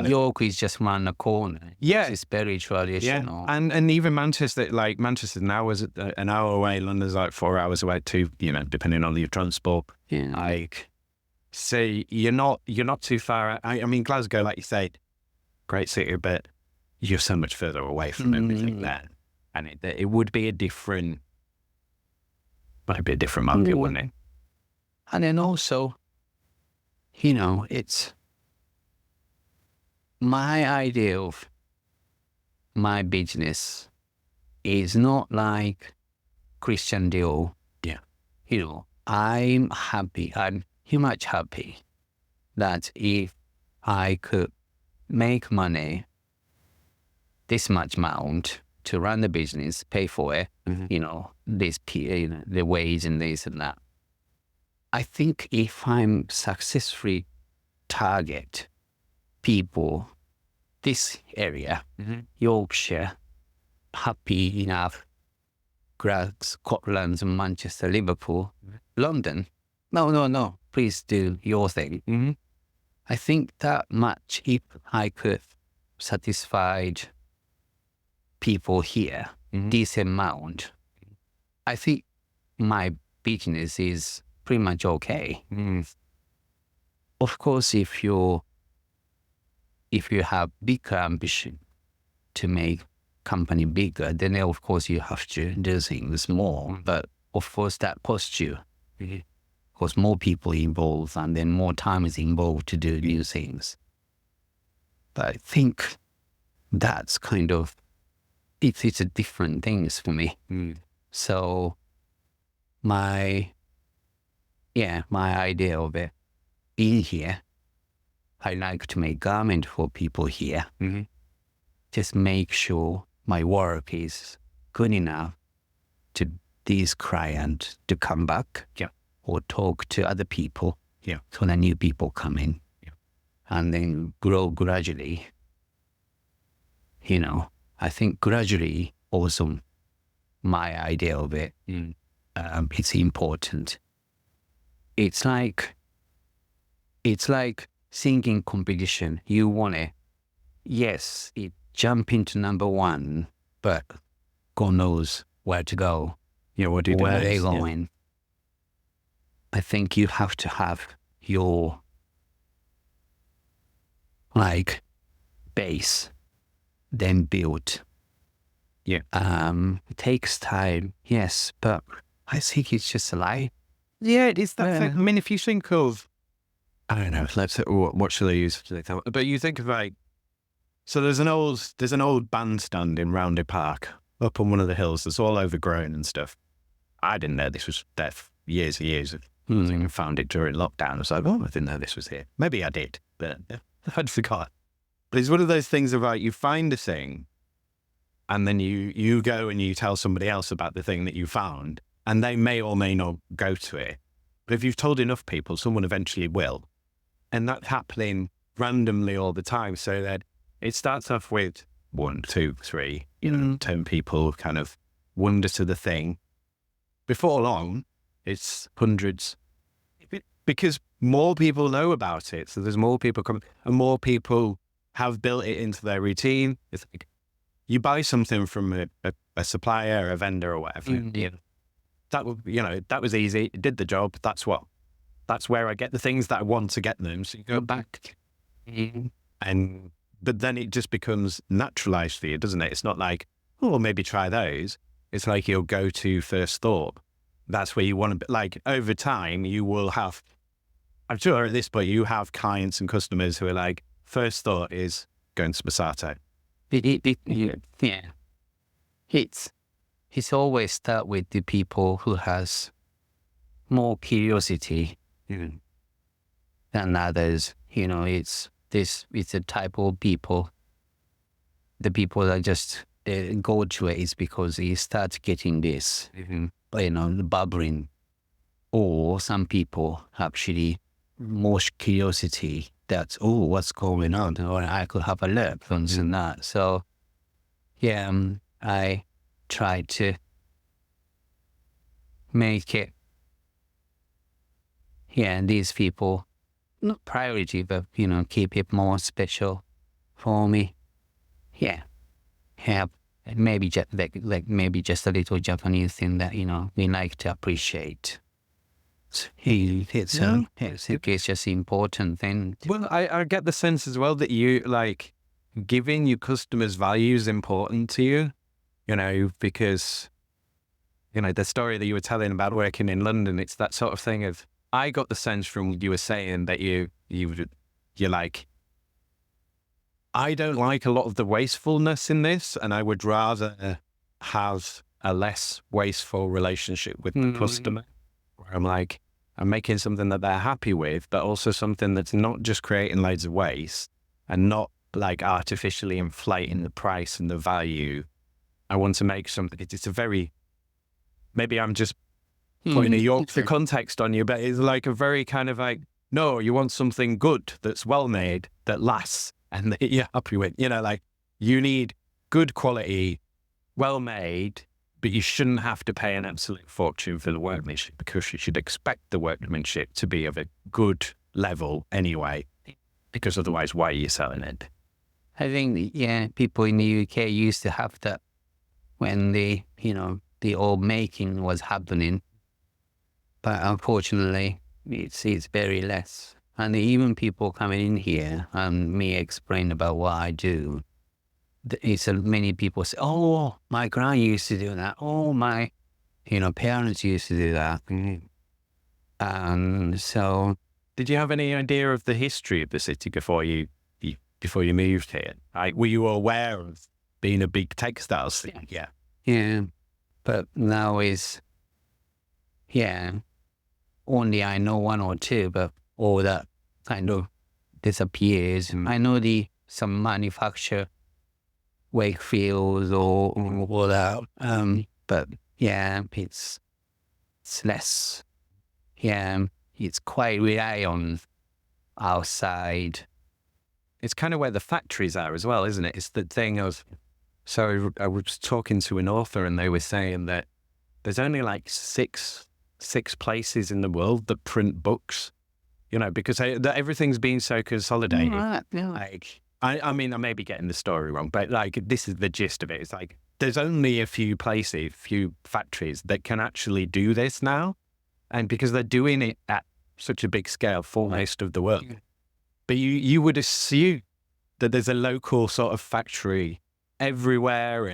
York is just around the corner. Yeah. It's very traditional. Yeah. And even Manchester, like Manchester now is an hour away, London's like 4 hours away too, depending on your transport. Yeah. Like, say you're not too far. I mean, Glasgow, like you said, great city, but you're so much further away from everything there. And it would be a different market, wouldn't it? And then also, it's my idea of my business is not like Christian Dior. Yeah. I'm happy. I'm much happy that if I could make money, this much amount to run the business, pay for it, this the wage and this and that. I think if I'm successfully target people, this area, Yorkshire, happy enough, Scotland, Manchester, Liverpool, London, no, please do your thing. I think that much, if I could satisfy people here, this amount, I think my business is pretty much okay. Of course, if you have bigger ambition to make company bigger, then of course you have to do things more. But of course that costs you. Of course, more people involved, and then more time is involved to do new things. But I think that's kind of it's a different things for me. So my idea of it in here, I like to make garment for people here. Mm-hmm. Just make sure my work is good enough to these clients to come back or talk to other people. So the new people come in and then grow gradually. I think gradually also my idea of it, it's important. It's like singing competition. You want it. Yes, it jump into number one, but God knows where to go. What do you do where next? they going. I think you have to have your base, then build. It takes time, yes, but I think it's just a lie. Yeah, it is that thing. I mean, if you think of, I don't know, let's say, what should I use? But you think of so there's an old bandstand in Roundhay Park up on one of the hills that's all overgrown and stuff. I didn't know this was there for years and years. I found it during lockdown. I was like, I didn't know this was here. Maybe I did, but I'd forgot. But it's one of those things of you find a thing and then you go and you tell somebody else about the thing that you found and they may or may not go to it. But if you've told enough people, someone eventually will. And that's happening randomly all the time. So that it starts off with 1, 2, 3, 10 people kind of wonder to the thing. Before long, it's hundreds. Because more people know about it. So there's more people coming and more people have built it into their routine. It's like you buy something from a supplier, a vendor or whatever. That was easy. It did the job. That's where I get the things that I want to get them. So you go back. But then it just becomes naturalized for you, doesn't it? It's not like, maybe try those. It's like you'll go to first thought. That's where you want to be. Over time, you will have, I'm sure at this point, you have clients and customers who are like, first thought is going to Masato. It's always start with the people who has more curiosity than others. It's a type of people. The people that just go to it is because he starts getting this, bubbling. Or some people actually more curiosity that, what's going on? Or I could have a look and that. So, I try to make it, these people, not priority, but, keep it more special for me. Have maybe just maybe just a little Japanese thing that, we like to appreciate. It's just important thing. Well, I get the sense as well that you giving your customers value is important to you, because, the story that you were telling about working in London, it's that sort of thing of, I got the sense from what you were saying that you're like, I don't like a lot of the wastefulness in this, and I would rather have a less wasteful relationship with the customer, where I'm like, I'm making something that they're happy with, but also something that's not just creating loads of waste and not artificially inflating the price and the value. I want to make something, it's a very, maybe I'm just putting a Yorkshire context on you, but it's a very kind of no, you want something good that's well made, that lasts, and that you're happy with. You need good quality, well made, but you shouldn't have to pay an absolute fortune for the workmanship, because you should expect the workmanship to be of a good level anyway, because otherwise, why are you selling it? I think, people in the UK used to have that when the old making was happening. But unfortunately, it's very less. And even people coming in here and me explain about what I do, many people say, my grand used to do that. My, parents used to do that. And so... Did you have any idea of the history of the city before you moved here? Were you aware of being a big textiles city? Yeah. But now only I know one or two, but all that kind of disappears. I know some manufacture Wakefields or all that, but it's less. It's quite rely on outside. It's kind of where the factories are as well, isn't it? It's the thing of, so I was talking to an author and they were saying that there's only like six places in the world that print books, because everything's been so consolidated. Right, yeah. Like, I mean, I may be getting the story wrong, but like, this is the gist of it. It's like, there's only a few factories that can actually do this now. And because they're doing it at such a big scale for most of the world. But you would assume that there's a local sort of factory everywhere,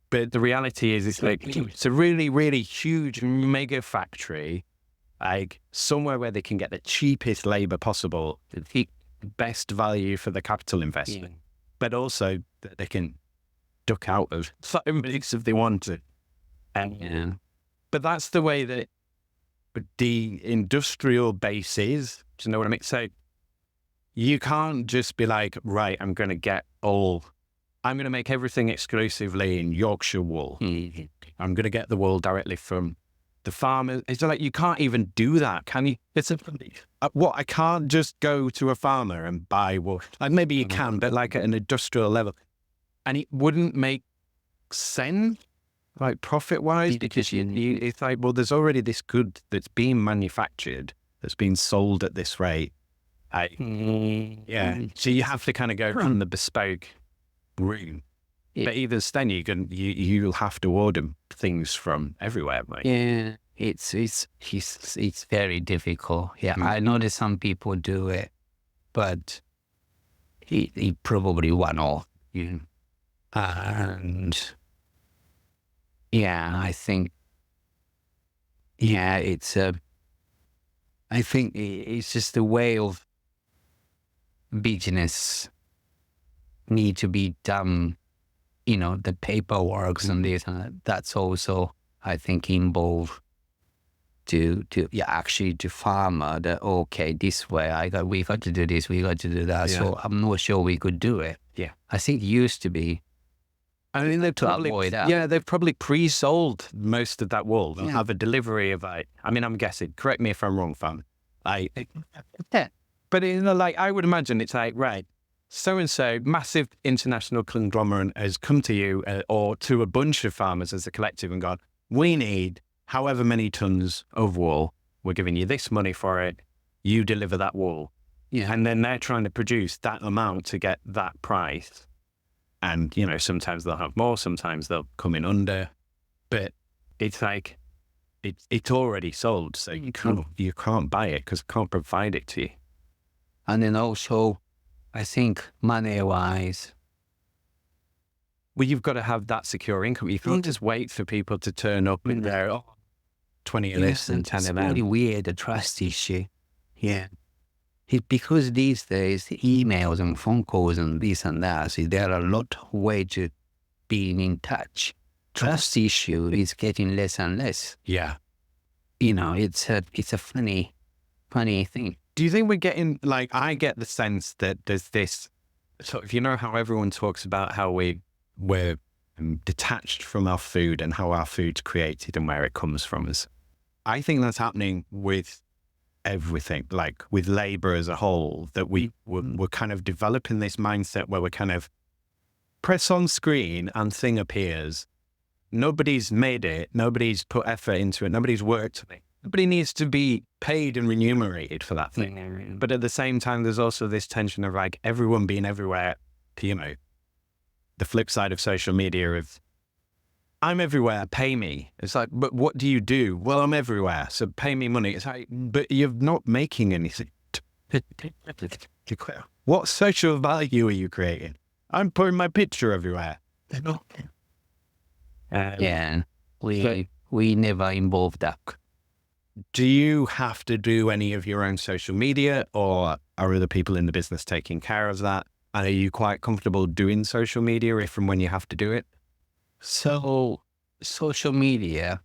but the reality is it's a really, really huge mega factory, like somewhere where they can get the cheapest labor possible, the best value for the capital investment, but also that they can duck out of minutes if they want to. But that's the way that the industrial base is. Do you know what I mean? So you can't just be like, right, I'm going to make everything exclusively in Yorkshire wool. I'm going to get the wool directly from the farmers. It's like, you can't even do that, can you? I can't just go to a farmer and buy wool. Like, maybe you can, but like at an industrial level. And it wouldn't make sense, like profit-wise, because it's like, well, there's already this good that's being manufactured, that's being sold at this rate. So you have to kind of go from the bespoke route. But even then, you'll have to order things from everywhere, right? Yeah, it's very difficult. I know that some people do it, but he probably one-off. And I think I think it's just the way of business need to be done. The paperwork and this and that. That's also, I think, involved to farmer that, okay, this way we got to do this, we got to do that. Yeah. So I'm not sure we could do it. Yeah, I think it used to be. I mean, they've probably pre-sold most of that wool. They'll have a delivery of I'm guessing. Correct me if I'm wrong, fam. But I would imagine it's like, right, so-and-so massive international conglomerate has come to you or to a bunch of farmers as a collective and gone, we need however many tons of wool. We're giving you this money for it. You deliver that wool. Yeah. And then they're trying to produce that amount to get that price. And, sometimes they'll have more, sometimes they'll come in under. But it's like, it's already sold. So you can't buy it because I can't provide it to you. And then also, I think money-wise, well, you've got to have that secure income. You can't just wait for people to turn up in there, 20 of this and 10 of that. It's really weird, the trust issue. Yeah. Because these days, emails and phone calls and this and that, so there are a lot of ways to being in touch. Trust issue is getting less and less. Yeah. It's a funny thing. Do you think we're getting, I get the sense that there's this, sort of, how everyone talks about how we're detached from our food and how our food's created and where it comes from us. I think that's happening with everything, like with labor as a whole, that we're kind of developing this mindset where we're kind of press on screen and thing appears. Nobody's made it. Nobody's put effort into it. Nobody's worked on it. Nobody needs to be paid and remunerated for that thing. But at the same time, there's also this tension of everyone being everywhere. The flip side of social media of, I'm everywhere, pay me. It's like, but what do you do? Well, I'm everywhere, so pay me money. It's like, but you're not making anything. What social value are you creating? I'm putting my picture everywhere. We never involved that. Do you have to do any of your own social media, or are other people in the business taking care of that? And are you quite comfortable doing social media if and when you have to do it? So social media,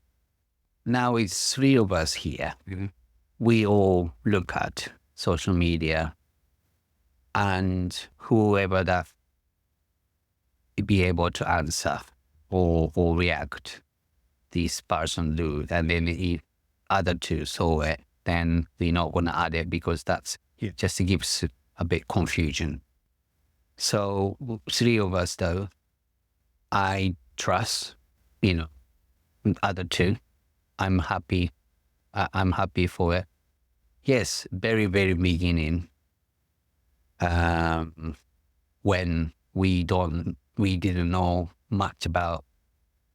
now it's three of us here. Mm-hmm. We all look at social media, and whoever that be able to answer or react, this person do, and then if other two saw it, then we're not going to add it because that's just gives a bit confusion. So three of us though, I trust, other two. I'm happy. I'm happy for it. Yes, very, very beginning, when we didn't know much about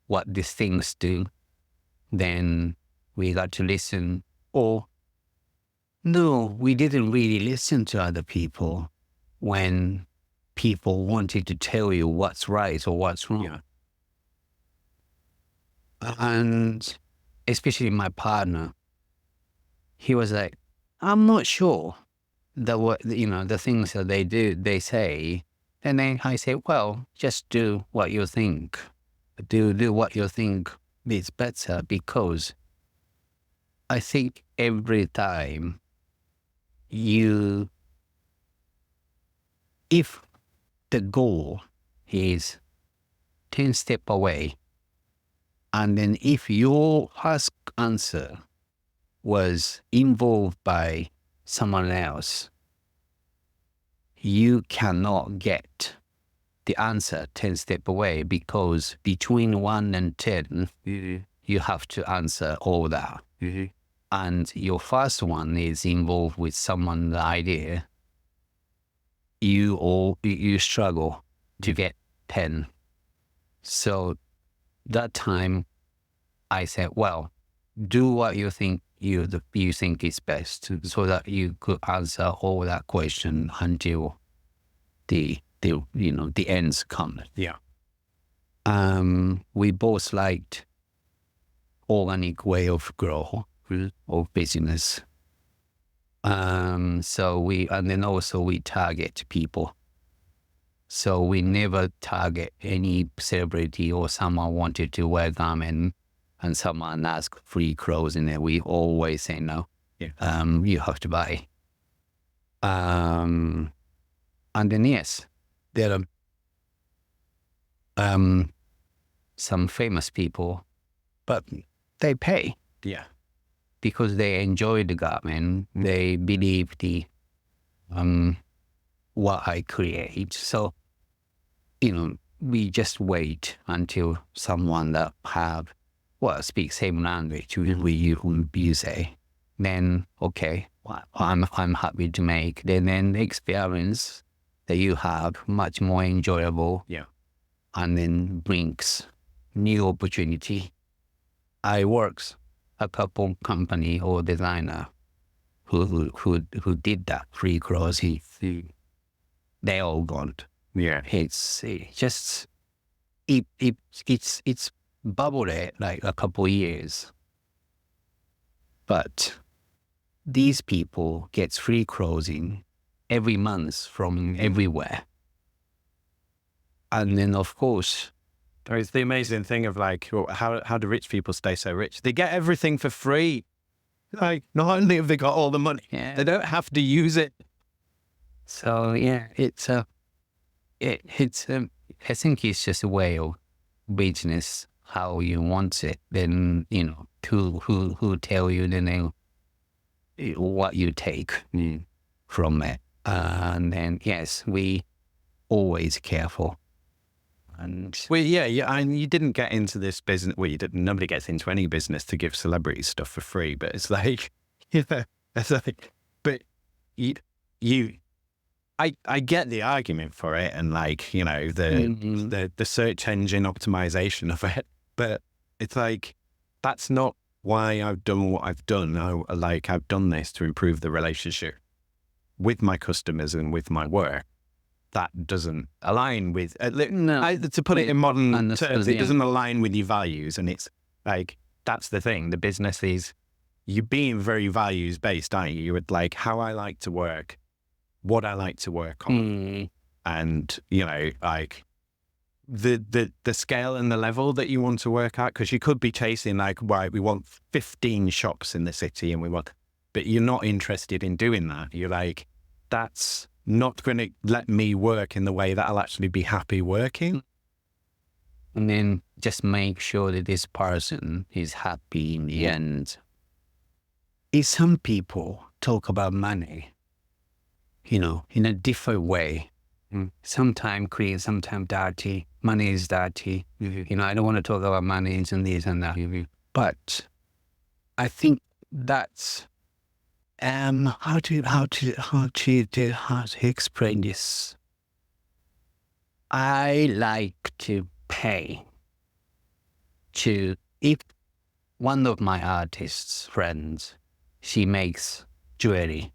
what these things do, then we got to listen. Or no, we didn't really listen to other people when people wanted to tell you what's right or what's wrong. Yeah. And especially my partner, he was like, I'm not sure the things that they say. And then I say, well, just do what you think. Do what you think is better, because I think every time if the goal is 10 steps away, and then if your answer was involved by someone else, you cannot get the answer 10 steps away, because between 1 and 10, you have to answer all that. Mm-hmm. And your first one is involved with someone's idea, you struggle to get 10. So that time I said, well, do what you think you think is best, so that you could answer all that question until the ends come. Yeah. We both liked organic way of growth of business. So we target people. So we never target any celebrity or someone wanted to wear garment and someone asked free clothes, and then we always say no. Yeah. You have to buy. And then yes, there are some famous people, but they pay. Yeah. Because they enjoy the garment, they believe the what I create. So, we just wait until someone that speaks same language you say. Then okay, I'm happy to make. Then the experience that you have much more enjoyable. Yeah. And then brings new opportunity. I works a couple company or designer who did that free clothes. They all gone. Yeah. It's just it's bubbled like a couple years, but these people get free clothing every month from everywhere, and then of course. It's the amazing thing of how do rich people stay so rich? They get everything for free. Like, not only have they got all the money, they don't have to use it. So yeah, I think it's just a way of business, how you want it. Then who tell you then what you take from it, and then yes, we always careful. And and you didn't get into this business. Well, you didn't. Nobody gets into any business to give celebrities stuff for free. But it's like, it's like, but I get the argument for it, and the search engine optimization of it. But it's like, that's not why I've done what I've done. I've done this to improve the relationship with my customers and with my work. That doesn't align with, to put it in modern terms, it doesn't align with your values. And it's like, that's the thing. The business is, you're being very values based, aren't you? You're like, how I like to work, what I like to work on. And, the scale and the level that you want to work at? Because you could be chasing like, right, we want 15 shops in the city but you're not interested in doing that. You're like, that's not going to let me work in the way that I'll actually be happy working. And then just make sure that this person is happy in the end. If some people talk about money, in a different way. Sometimes clean, sometimes dirty. Money is dirty. I don't want to talk about money and this and that. But I think that's how to explain this. I like to pay if one of my artists friends, she makes jewelry,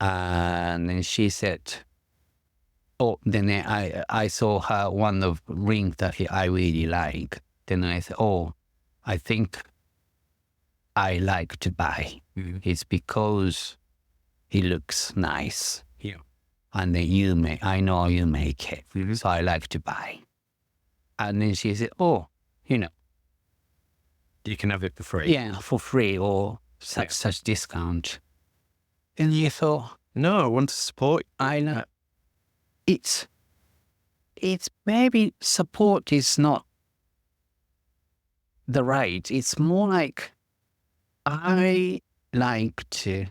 and then she said, then I saw her one of rings that I really like. Then I said, I think I like to buy. It's because it looks nice. Yeah. And then I know you make it. So I like to buy. And then she said, you can have it for free. Yeah, for free or such discount. And you thought, no, I want to support you. I know. It's maybe support is not the right. It's more like I like to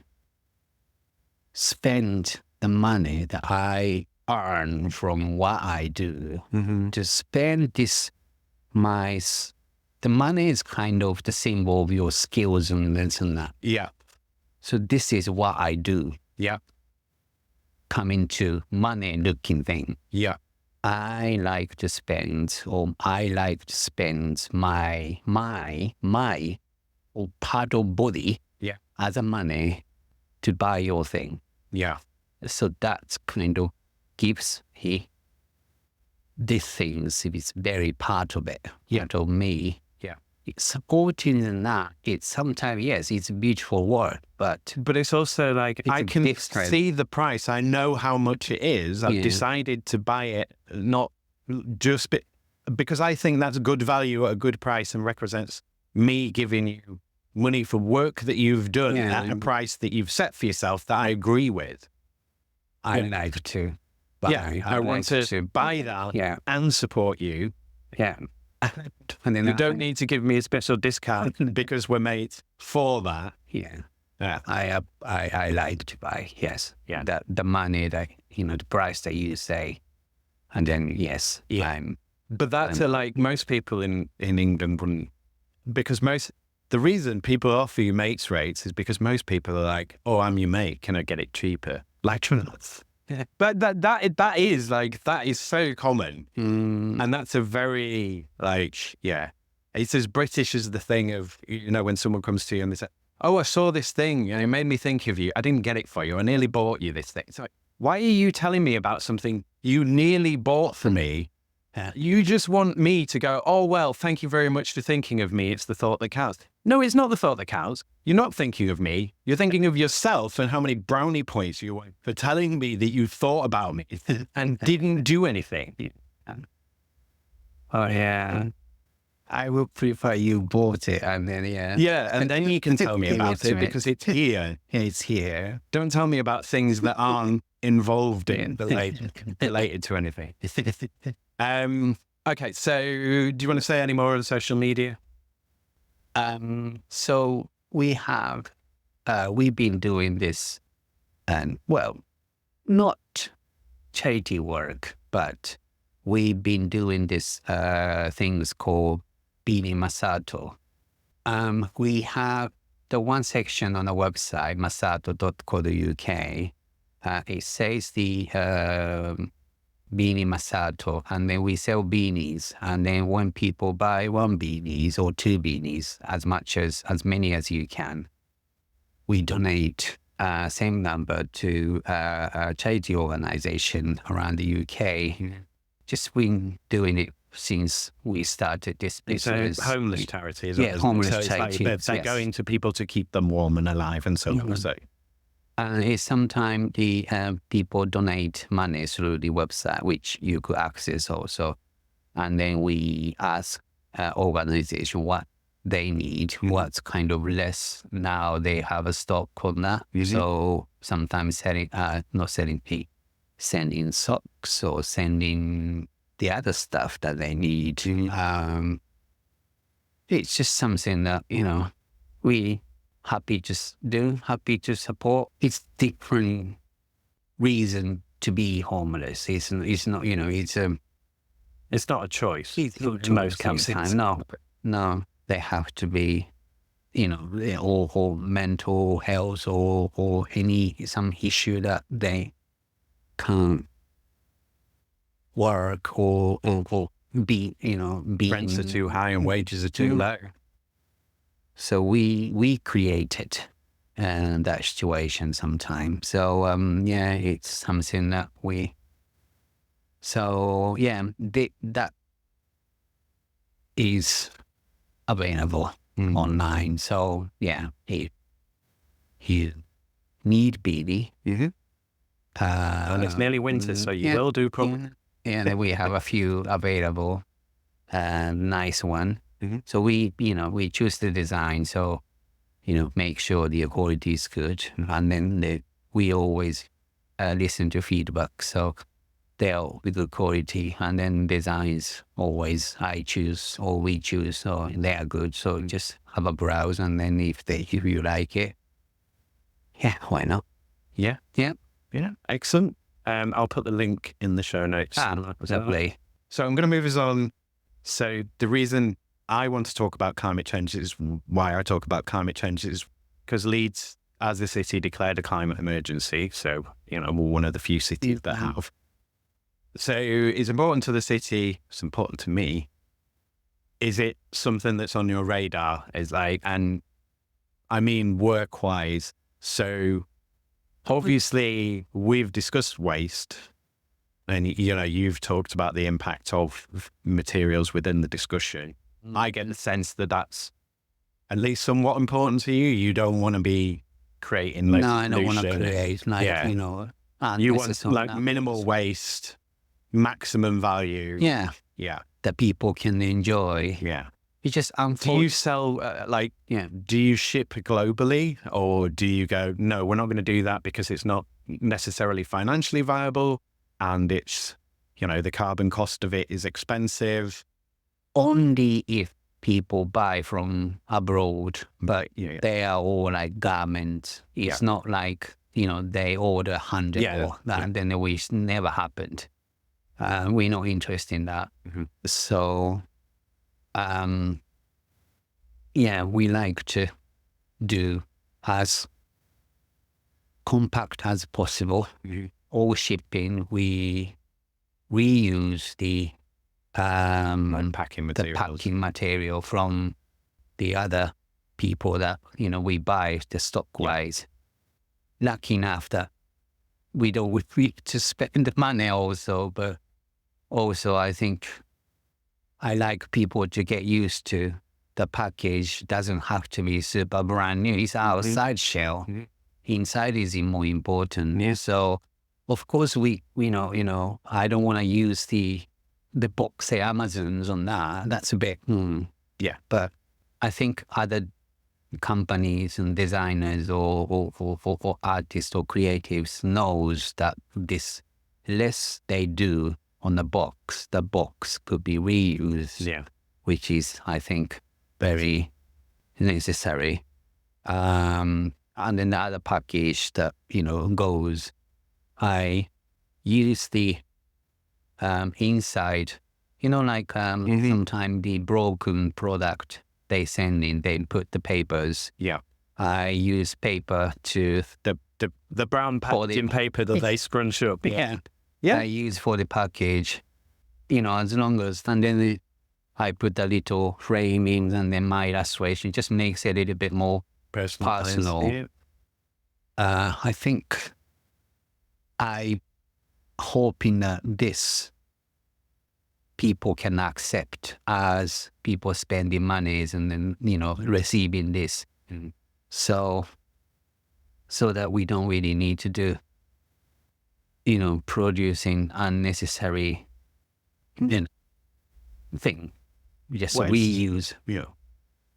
spend the money that I earn from what I do to spend the money is kind of the symbol of your skills and this and that. Yeah. So this is what I do. Yeah. Come into money looking thing. Yeah. I like to spend my or part of body as a money to buy your thing. Yeah. So that's kind of gives these things, it's very part of it, part of me. Yeah. It's supporting that. It's sometimes, yes, it's a beautiful work, but it's also like, I can different. see the price. I know how much it is. I've decided to buy it, not just because I think that's good value at a good price and represents me giving you money for work that you've done at a price that you've set for yourself that I agree with. I like to buy. I want to buy that and support you. Yeah. And then you don't need to give me a special discount because we're mates for that. Yeah. Yeah. I like to buy, yes. Yeah. The money that, the price that you say. And then, yes. Yeah. But that's like most people in England wouldn't, because the reason people offer you mates rates is because most people are like, I'm your mate, can I get it cheaper? Like, yeah. But that is so common. And that's a very, it's as British as the thing of, when someone comes to you and they say, I saw this thing, it made me think of you. I didn't get it for you. I nearly bought you this thing. It's like, why are you telling me about something you nearly bought for me? You just want me to go, well, thank you very much for thinking of me. It's the thought that counts. No, it's not the thought that counts. You're not thinking of me. You're thinking of yourself and how many brownie points you want for telling me that you thought about me and didn't do anything. Oh, yeah. I would prefer you bought it and then, Yeah, and then you can tell me about it because it's here. It's here. Don't tell me about things that aren't involved in related to anything. Okay, so do you want to say any more on social media? So we've been doing this, and not charity work, but we've been doing this things called Beanie Masato. We have the one section on the website, masato.co.uk. It says the Beanie Masato, and then we sell beanies. And then when people buy one beanies or two beanies, as many as you can, we donate same number to a charity organization around the UK. Just been doing it since we started this business. It's a homeless charity, isn't it? Yeah, homeless charity. They're going to people to keep them warm and alive and so on. So. It's sometimes the people donate money through the website, which you could access also. and then we ask organization what they need, what's kind of less. Now they have a stock on that. So sometimes sending socks or sending the other stuff that they need. It's just something that, we happy to support. It's different reason to be homeless. It's not, It's not a choice. it's not in most sometimes. cases. No, they have to be, or mental health or some issue that they can't work or be, Rents are too high and wages are too low. So we created that situation sometimes. So it's something that that is available online. So if you need be, And it's nearly winter, so you will do probably. and we have a few available, nice one. So we choose the design. So, make sure the quality is good. And then we always listen to feedback. So they're with good quality. And then designs always I choose or we choose. So they are good. So just have a browse. And then if you like it, why not? Yeah. Yeah. Yeah. Excellent. I'll put the link in the show notes. Lovely. So I'm going to move us on. So the reason I want to talk about climate change is why I talk about climate change is because Leeds, as a city, declared a climate emergency. So, we're one of the few cities that have. So it's important to the city. It's important to me. Is it something that's on your radar? And I mean, work-wise. So obviously we've discussed waste. And, you've talked about the impact of materials within the discussion. I get the sense that that's at least somewhat important to you. You don't want to be creating less No, I don't want to pollution. create, You want minimal waste, maximum value. Yeah. Yeah. That people can enjoy. Yeah. It's just Do you sell, do you ship globally or do you go, no, we're not going to do that because it's not necessarily financially viable and it's, the carbon cost of it is expensive? Only if people buy from abroad, but they are all like garments. It's not like, they order 100 or that, and then it never happened. We're not interested in that. So, we like to do as compact as possible. All shipping, we reuse the Packing materials. The packing material from the other people that we buy the stock wise. Lucky enough that we don't need to spend the money also, but also I think I like people to get used to the package doesn't have to be super brand new. It's outside shell. Inside is more important. So of course we I don't want to use the box, say Amazons on that. That's a bit, But I think other companies and designers or artists or creatives knows that this less they do on the box could be reused, which is, I think, very necessary. And then the other package that, goes, I use the inside, sometimes the broken product they send in, they put the papers. I use paper to the brown packaging paper that they scrunch up. I use for the package, as long as, and then I put a little frame in and then my illustration just makes it a little bit more personal. I think I hoping that this people can accept as people spending monies and then, receiving this. So that we don't really need to do, producing unnecessary thing, just Well, a reuse yeah.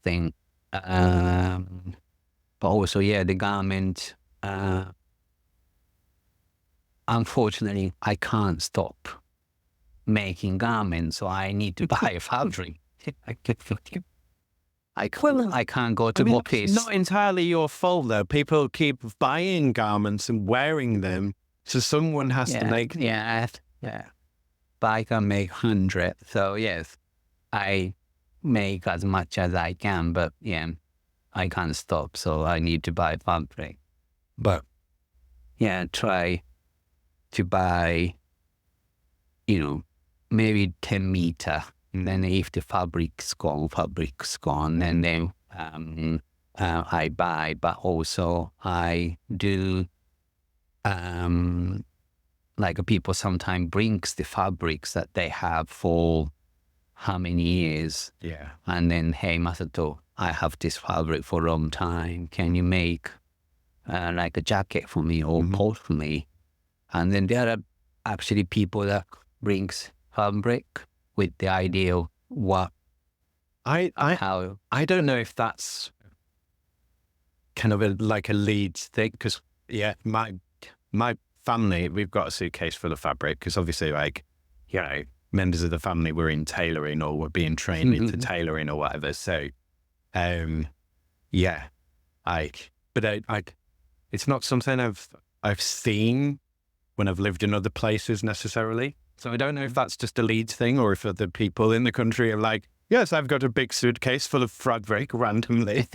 thing. But also, the garment. Unfortunately, I can't stop making garments, so I need to buy fabric. I can't go to office. It's not entirely your fault, though. People keep buying garments and wearing them, so someone has to make them. Yeah. But I can make 100, so yes, I make as much as I can, but I can't stop, so I need to buy fabric. But try to buy, maybe 10 meter. And then if the fabric's gone, and then I buy. But also I do, like people sometimes brings the fabrics that they have for how many years. Yeah. And then, hey, Masato, I have this fabric for a long time. Can you make like a jacket for me or coat for me? And then there are actually people that brings fabric with the idea of how. I don't know if that's kind of like a Leeds thing, because my family, we've got a suitcase full of fabric, because obviously, like, members of the family were in tailoring or were being trained into tailoring or whatever. So, but it's not something I've seen when I've lived in other places necessarily. So I don't know if that's just a Leeds thing, or if other people in the country are like, yes, I've got a big suitcase full of fabric randomly.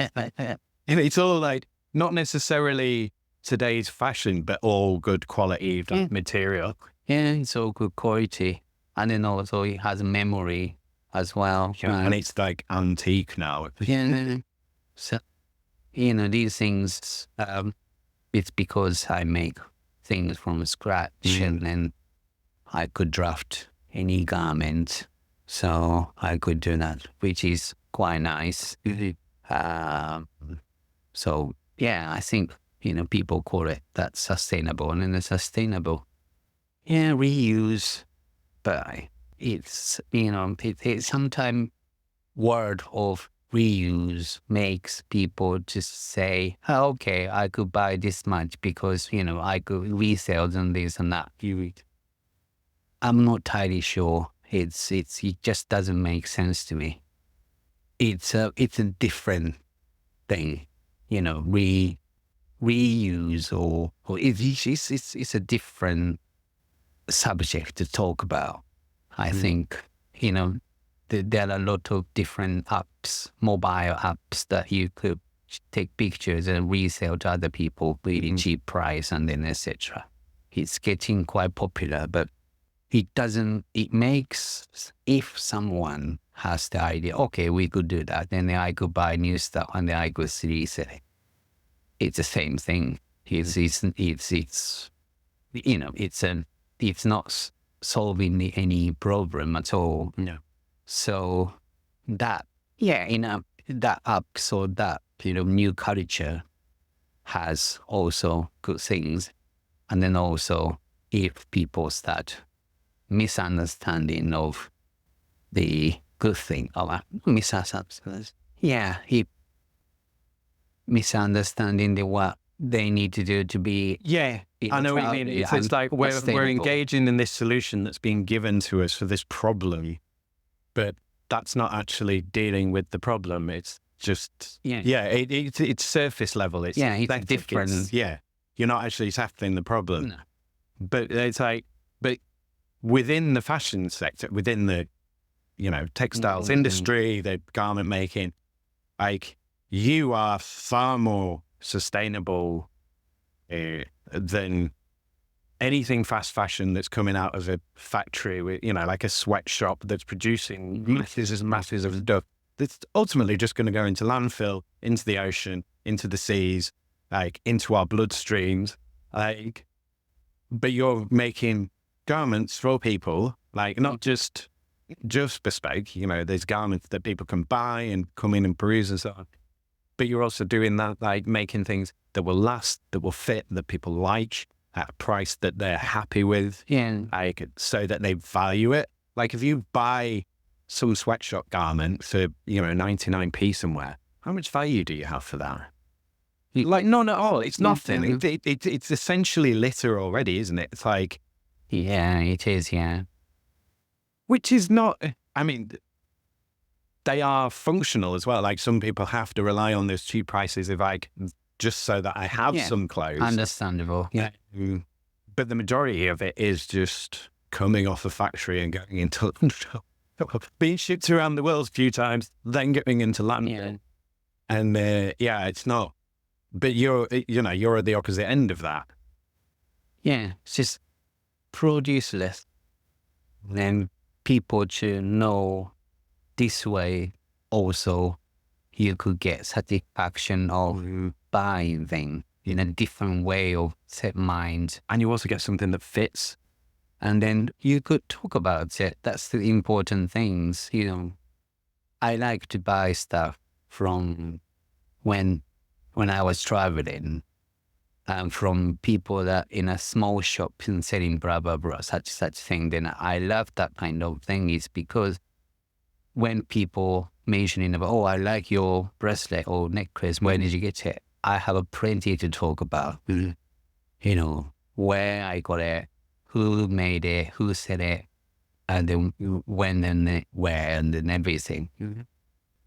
It's all like not necessarily today's fashion, but all good quality material. Yeah, it's all good quality. And then also it has memory as well. And it's like antique now. So, these things, it's because I make things from scratch, and then I could draft any garment, so I could do that, which is quite nice. So I think people call it that sustainable, and then the sustainable, reuse, but it's it's sometimes word of reuse makes people just say, oh, okay, I could buy this much because I could resell them this and that. I'm not entirely sure. It just doesn't make sense to me. It's a different thing, reuse or it's a different subject to talk about. I think there are a lot of different apps, mobile apps that you could take pictures and resell to other people really cheap price, and then etc. It's getting quite popular, but it makes, if someone has the idea, okay, we could do that, then I could buy new stuff and then I could resell it. It's the same thing. It's not solving any problem at all. No. So that, that apps or that, new culture has also good things. And then also if people start misunderstanding of the good thing, misunderstanding what they need to do to be. Yeah, I know what you mean. It's like we're engaging in this solution that's being given to us for this problem, but that's not actually dealing with the problem. It's just it's surface level. It's different. You're not actually tackling the problem. No. But it's like, but within the fashion sector, within the textiles industry, the garment making, like, you are far more sustainable than anything fast fashion that's coming out of a factory with, like a sweatshop that's producing masses and masses of stuff that's ultimately just going to go into landfill, into the ocean, into the seas, like into our bloodstreams. Like, but you're making garments for people, like not just bespoke, there's garments that people can buy and come in and peruse and so on. But you're also doing that, like making things that will last, that will fit, that people like at a price that they're happy with, like so that they value it. Like if you buy some sweatshop garment for, 99p somewhere. How much value do you have for that? Like, none at all. It's nothing. It's essentially litter already, isn't it? It's like... Yeah, it is, yeah. Which is not... I mean, they are functional as well. Like, some people have to rely on those cheap prices just so that I have some clothes. Understandable, yeah. But the majority of it is just coming off a factory and going into... being shipped around the world a few times, then getting into landfill. Yeah. And it's not. But you're at the opposite end of that. Yeah, it's just produce less. Then people to know this way also you could get satisfaction of buying things in a different way of set mind. And you also get something that fits. And then you could talk about it. That's the important things. I like to buy stuff from when I was traveling, and from people that in a small shop and selling blah, blah, blah, such thing. Then I love that kind of thing is because when people mentioning about, I like your bracelet or necklace, where did you get it? I have plenty to talk about, where I got it, who made it, who said it, and then when and where and then everything. Mm-hmm.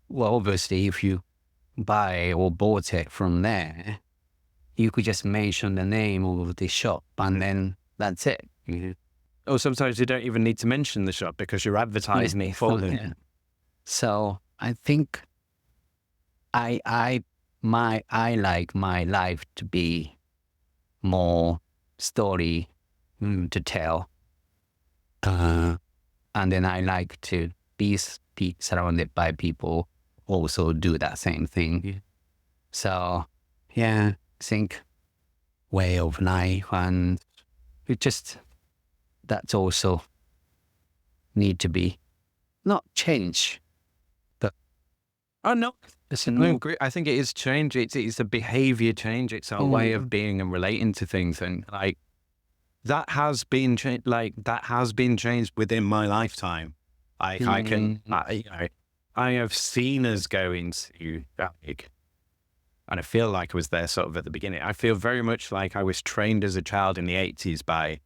Well, obviously, if you buy or bought it from there, you could just mention the name of the shop and then that's it. Mm-hmm. Or sometimes you don't even need to mention the shop because you're advertising it for them. Yeah. So I think I like my life to be more story to tell. And then I like to be surrounded by people also do that same thing. Yeah. So, I think way of life, and it just, that's also need to be not change, but no. I think it is change. It's a behavior change. It's our way of being and relating to things, and that has been changed. That has been changed within my lifetime. I have seen us go into and I feel like I was there sort of at the beginning. I feel very much like I was trained as a child in the 80s by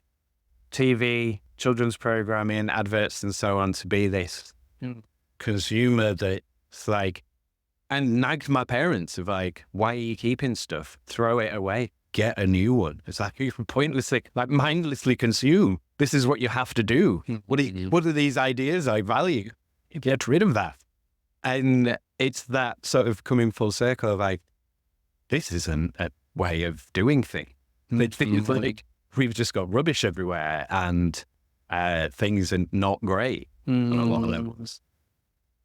TV, children's programming, adverts, and so on to be this consumer that's and nagged my parents of why are you keeping stuff? Throw it away. Get a new one. It's you can pointlessly, mindlessly consume. This is what you have to do. What are these ideas I value? Get rid of that. And it's that sort of coming full circle of this isn't a way of doing things. It feels like we've just got rubbish everywhere and things are not great on a lot of levels.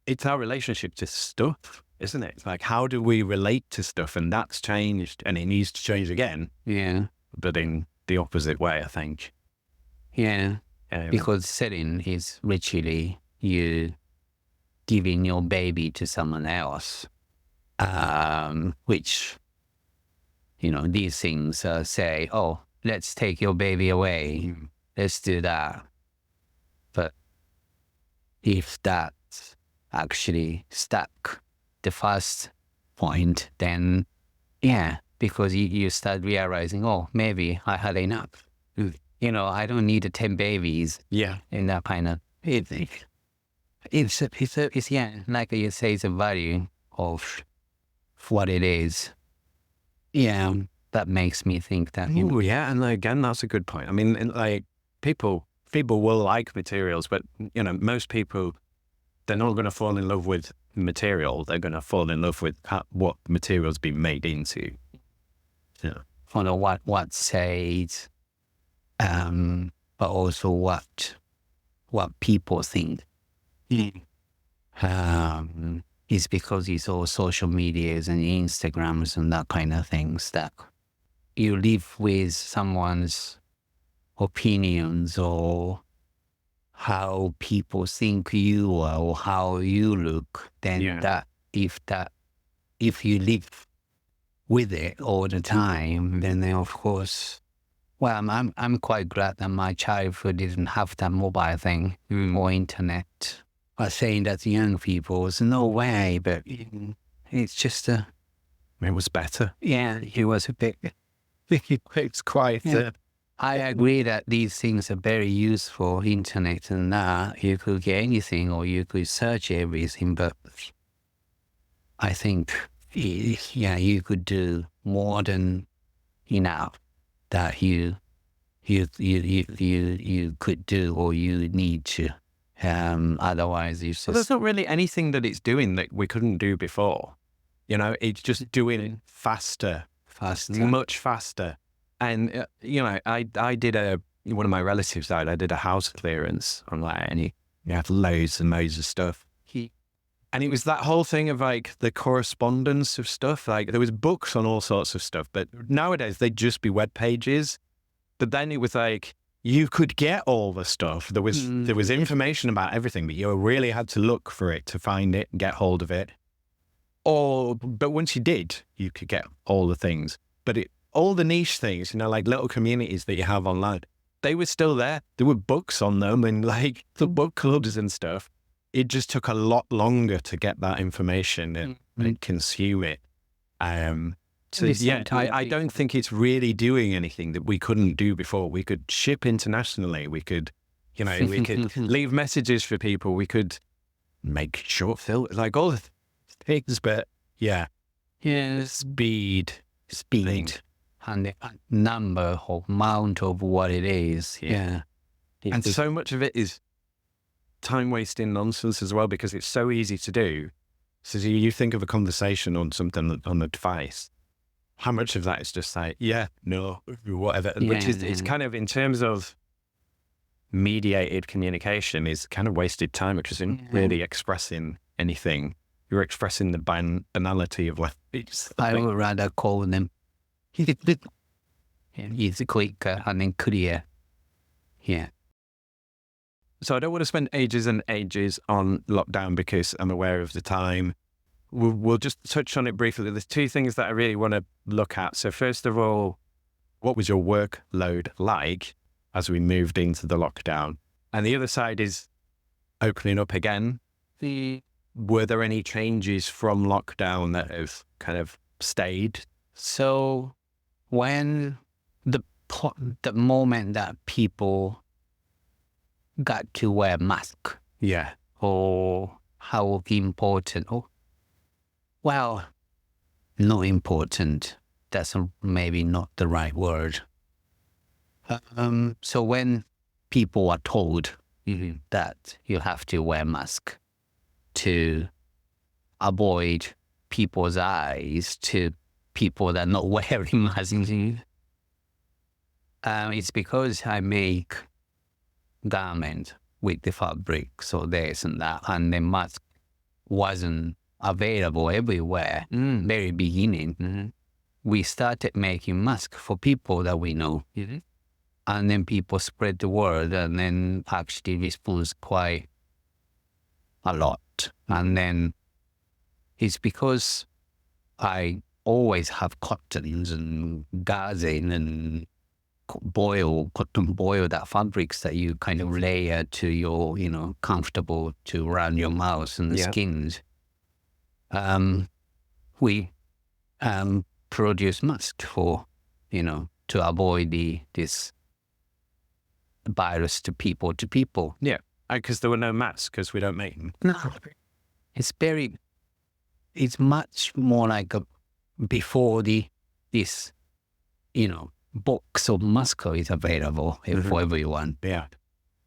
It's our relationship to stuff, isn't it? It's how do we relate to stuff? And that's changed and it needs to change again. Yeah. But in the opposite way, I think. Yeah. Because selling is literally you giving your baby to someone else, which, these things say, let's take your baby away. Let's do that. But if that's actually stuck the first point, then because you start realizing, maybe I had enough. I don't need 10 babies. Yeah. In that kind of thing. It's like you say, it's a value of what it is. Yeah, that makes me think that. Oh, yeah, and again, that's a good point. I mean, people will like materials, but most people, they're not going to fall in love with material. They're going to fall in love with what material's been made into. Yeah, what says, but also what people think. It's because it's all social medias and Instagrams and that kind of things that you live with someone's opinions or how people think you are or how you look. Then if you live with it all the time, then of course. Well, I'm quite glad that my childhood didn't have that mobile thing or internet. are saying that to young people, there's no way, but it's just it was better. it was a bit. It's quite. I agree that these things are very useful, internet and that. You could get anything or you could search everything, but I think, you could do more than enough that you could do or you need to. Otherwise, it's Well, there's not really anything that it's doing that we couldn't do before. You know, it's just doing it faster, much faster. And, I did one of my relatives died. I did a house clearance online and he had loads and loads of stuff. And it was that whole thing of like the correspondence of stuff. Like there was books on all sorts of stuff, but nowadays they'd just be web pages. But then it was like, you could get all the stuff. There was information about everything, but you really had to look for it to find it and get hold of it. But once you did, you could get all the things. But all the niche things, like little communities that you have online, they were still there. There were books on them and like the book clubs and stuff. It just took a lot longer to get that information and consume it. I don't think it's really doing anything that we couldn't do before. We could ship internationally. We could, we could leave messages for people. We could make short films, like all the things. But speed, and the number or amount of what it is. And so much of it is time-wasting nonsense as well, because it's so easy to do. So you think of a conversation on something on a device, how much of that is just like, whatever, which is, it's kind of, in terms of mediated communication, is kind of wasted time, which isn't really expressing anything. You're expressing the banality of life. I would rather call them easy, quicker, and then clear. So I don't want to spend ages and ages on lockdown because I'm aware of the time. We'll just touch on it briefly. There's two things that I really want to look at. So first of all, what was your workload like as we moved into the lockdown? And the other side is opening up again. Were there any changes from lockdown that have kind of stayed? So when the moment that people got to wear mask, or how important, well, not important, that's maybe not the right word. So when people are told that you have to wear mask to avoid people's eyes, to people that are not wearing masks, it's because I make garment with the fabric, so this and that, and the mask wasn't available everywhere. Very beginning, we started making masks for people that we know, and then people spread the word, and then actually responds quite a lot. And then it's because I always have cottons and gauze and cotton boil, that fabrics that you kind of layer to your, comfortable to around your mouth and the skins. We produce masks for, to avoid this virus to people. Yeah, because there were no masks because we don't make them. No, it's much more like before this, box of mask is available for everyone. Yeah.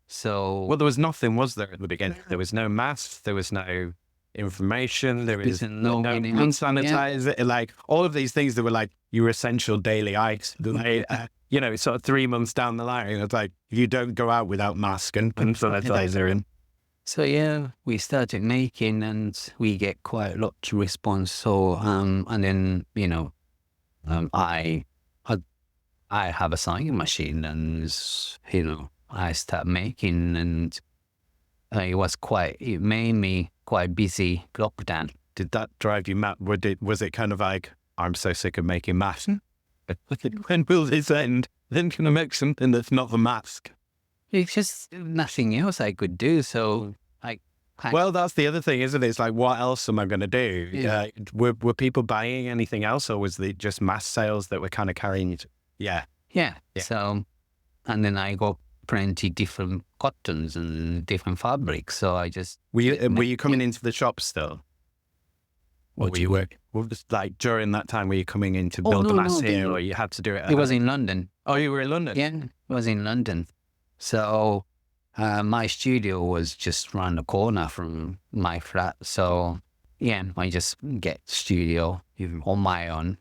So, well, there was nothing, was there, at the beginning? There was no masks. There was no information. There was no hand sanitizer. Like all of these things that were like your essential daily items. Sort of 3 months down the line, it's like you don't go out without mask and sanitizer in. So we started making, and we get quite a lot of response. So and then I have a sewing machine, and I start making, and it made me quite busy lockdown. Did that drive you mad? Was it kind of like, I'm so sick of making masks? When will this end? Then can I make something that's not the mask? It's just nothing else I could do. So Well, that's the other thing, isn't it? It's like, what else am I going to do? Yeah. Were people buying anything else, or was it just mass sales that were kind of carrying it? Yeah. Yeah. So, and then I got plenty different cottons and different fabrics. So I just Were you coming into the shop still? Or were you working? Well, just like during that time, were you coming in to build the mass here, or you had to do it? It was in London. Oh, you were in London? Yeah, it was in London. So my studio was just around the corner from my flat. So yeah, I just get studio on my own,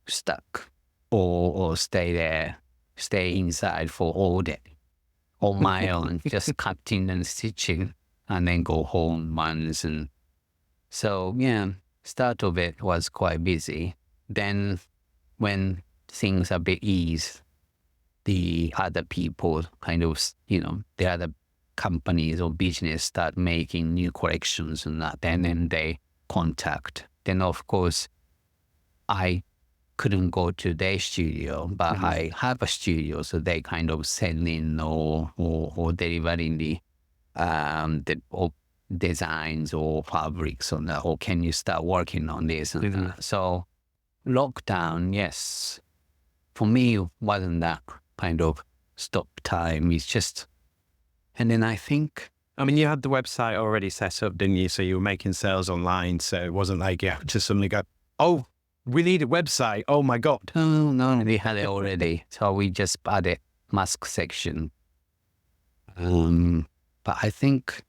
stuck, or stay inside for all day on my own, just cutting and stitching, and then go home once. And so yeah, start of it was quite busy. Then when things a bit ease, the other people kind of, the other companies or business start making new collections and that, and then they contact. Then of course, I couldn't go to their studio, but I have a studio, so they kind of send in or delivering the or designs or fabrics on that, or can you start working on this? And so lockdown, yes, for me wasn't that kind of stop time. It's just, and then I think, I mean, you had the website already set up, didn't you? So you were making sales online. So it wasn't like you had to suddenly go, oh, we need a website. Oh my God. no, we had it already. So we just added mask section. But I think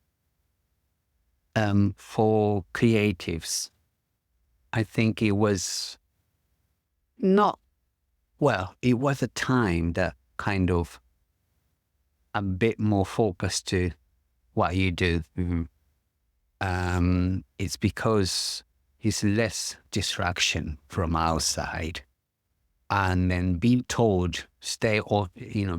for creatives, I think it was not, well, it was a time that kind of a bit more focused to what you do. It's because it's less distraction from outside, and then being told stay or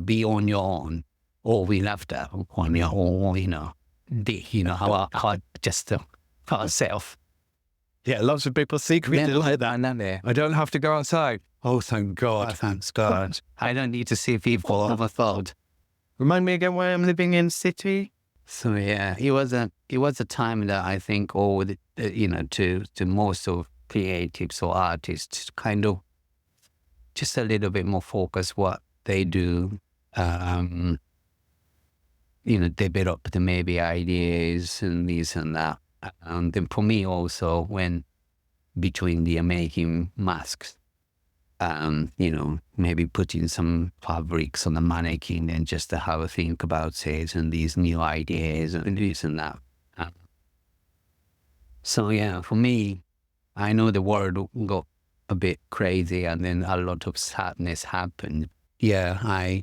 be on your own, or we love that on your own, our just ourselves. Yeah, lots of people secretly like that. I don't have to go outside. Oh, thank God. Oh, thanks God. I don't need to see people on the phone. Remind me again where I'm living in city. So yeah, it was a time that I think to most of creatives or artists kind of just a little bit more focus what they do, develop the maybe ideas and this and that. And then for me also, when between the making masks, maybe putting some fabrics on the mannequin and just to have a think about it and these new ideas and this and that. So yeah, for me, I know the world got a bit crazy and then a lot of sadness happened. Yeah,